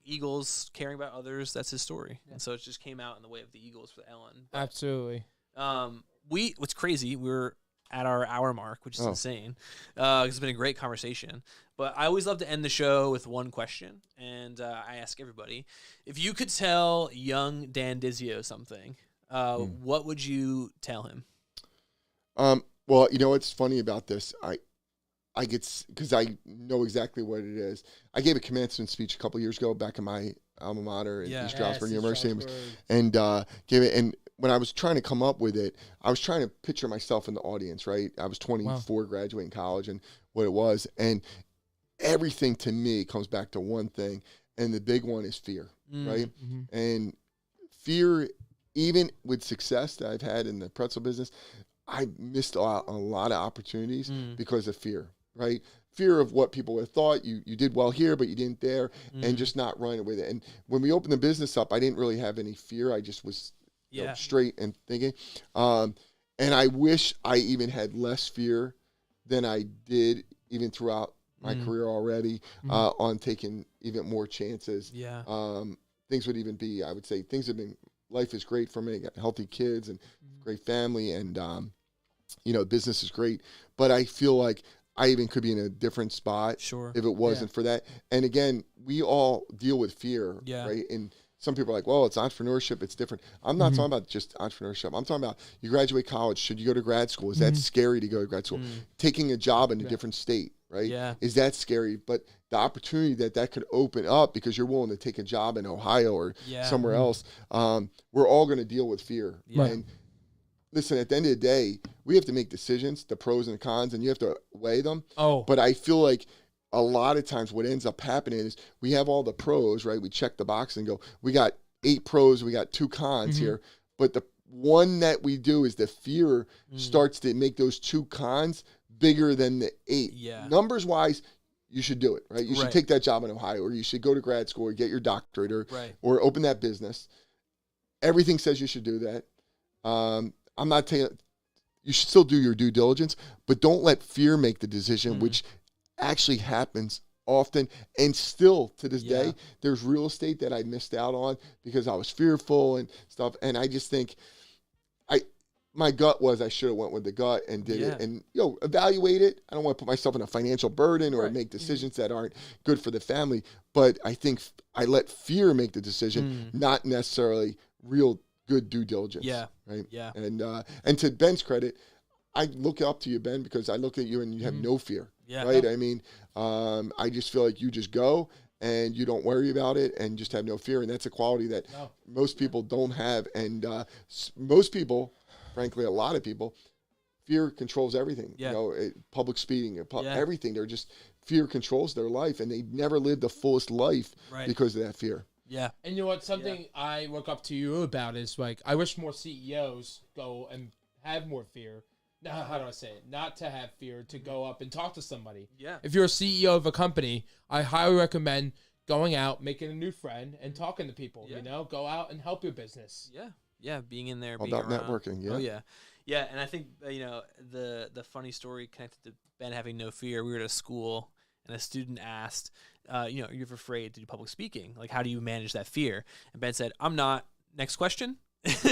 Eagles, caring about others, that's his story. Yeah. And so it just came out in the way of the Eagles for Ellen. But, absolutely. What's crazy, we're at our hour mark, which is insane. It's been a great conversation. But I always love to end the show with one question. And I ask everybody, if you could tell young Dan Dizio something, what would you tell him? Well, what's funny about this? I get, because I know exactly what it is. I gave a commencement speech a couple years ago back in my alma mater at East Stroudsburg University, and gave it. And when I was trying to come up with it, I was trying to picture myself in the audience. Right, I was 24, graduating college, and what it was, and everything to me comes back to one thing, and the big one is fear. Right, and fear, even with success that I've had in the pretzel business, I missed a lot of opportunities because of fear, right? Fear of what people would have thought. You did well here, but you didn't there, and just not running with it. And when we opened the business up, I didn't really have any fear. I just was straight and thinking. And I wish I even had less fear than I did even throughout my career already on taking even more chances. Yeah. Things would even be, I would say, life is great for me. I got healthy kids and great family, and business is great. But I feel like I even could be in a different spot if it wasn't for that. And again, we all deal with fear, right? And some people are like, well, it's entrepreneurship, it's different. I'm not talking about just entrepreneurship. I'm talking about you graduate college. Should you go to grad school? Is that scary to go to grad school? Taking a job in a different state, right? Yeah. Is that scary? But the opportunity that could open up because you're willing to take a job in Ohio or somewhere else, we're all going to deal with fear. Yeah. And listen, at the end of the day, we have to make decisions, the pros and the cons, and you have to weigh them. But I feel like a lot of times what ends up happening is we have all the pros, right? We check the box and go, we got 8 pros, we got 2 cons here. But the one that we do is the fear starts to make those 2 cons bigger than the 8. Yeah. Numbers wise, you should do it, right? You should take that job in Ohio, or you should go to grad school or get your doctorate or open that business. Everything says you should do that. I'm not telling you should still do your due diligence, but don't let fear make the decision, which actually happens often. And still to this day, there's real estate that I missed out on because I was fearful and stuff. And I just think my gut was I should have went with the gut and did it and, evaluate it. I don't want to put myself in a financial burden or make decisions that aren't good for the family. But I think I let fear make the decision, not necessarily real good due diligence. Yeah. Right. Yeah. And to Ben's credit, I look up to you, Ben, because I look at you and you have no fear. Yeah. Right. I mean, I just feel like you just go and you don't worry about it and just have no fear. And that's a quality that most people don't have. And most people, frankly, a lot of people, fear controls everything. Yeah. Public speaking, everything. They're just, fear controls their life, and they never live the fullest life because of that fear. Yeah. And you know what? Something I look up to you about is, like, I wish more CEOs go and have more fear. Now, how do I say it? Not to have fear, to go up and talk to somebody. Yeah. If you're a CEO of a company, I highly recommend going out, making a new friend, and talking to people. Yeah. Go out and help your business. Yeah. Yeah, being in there, being about around. Networking. Yeah. Oh yeah, yeah. And I think the funny story connected to Ben having no fear. We were at a school, and a student asked, "You're afraid to do public speaking. Like, how do you manage that fear?" And Ben said, "I'm not." Next question. That's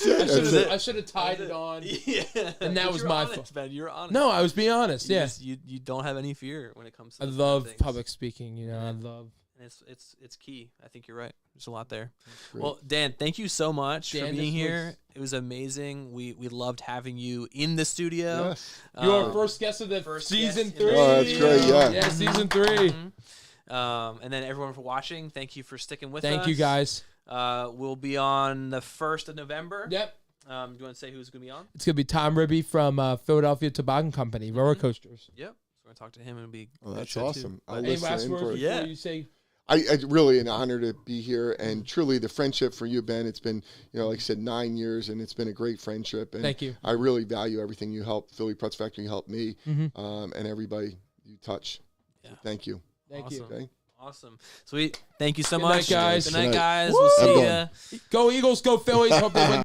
it. I should have tied it on. Yeah, and that was my fault. Ben, you're honest. No, I was being honest. You don't have any fear when it comes to. I love public speaking. I love. And it's key. I think you're right. There's a lot there. Well, Dan, thank you so much for being here. It was amazing. We loved having you in the studio. Yes. You're our first guest of the season 3. Oh, that's great. Yeah, season 3. Mm-hmm. And then everyone for watching, thank you for sticking with us. Thank you, guys. We'll be on the 1st of November. Yep. Do you want to say who's going to be on? It's going to be Tom Ribby from Philadelphia Toboggan Company, roller coasters. Yep. So we're going to talk to him, and it'll be that's awesome. Any last words before you say... I really an honor to be here, and truly the friendship for you, Ben. It's been, like I said, 9 years, and it's been a great friendship. And thank you. I really value everything you helped. Philly Pretzel Factory helped me, and everybody you touch. Yeah. So thank you. Thank you. Okay. Awesome. Sweet. Thank you so Good night, much. guys. Good night, Good night. guys. Woo! We'll see Have ya. fun. Go Eagles, go Phillies. Hope they win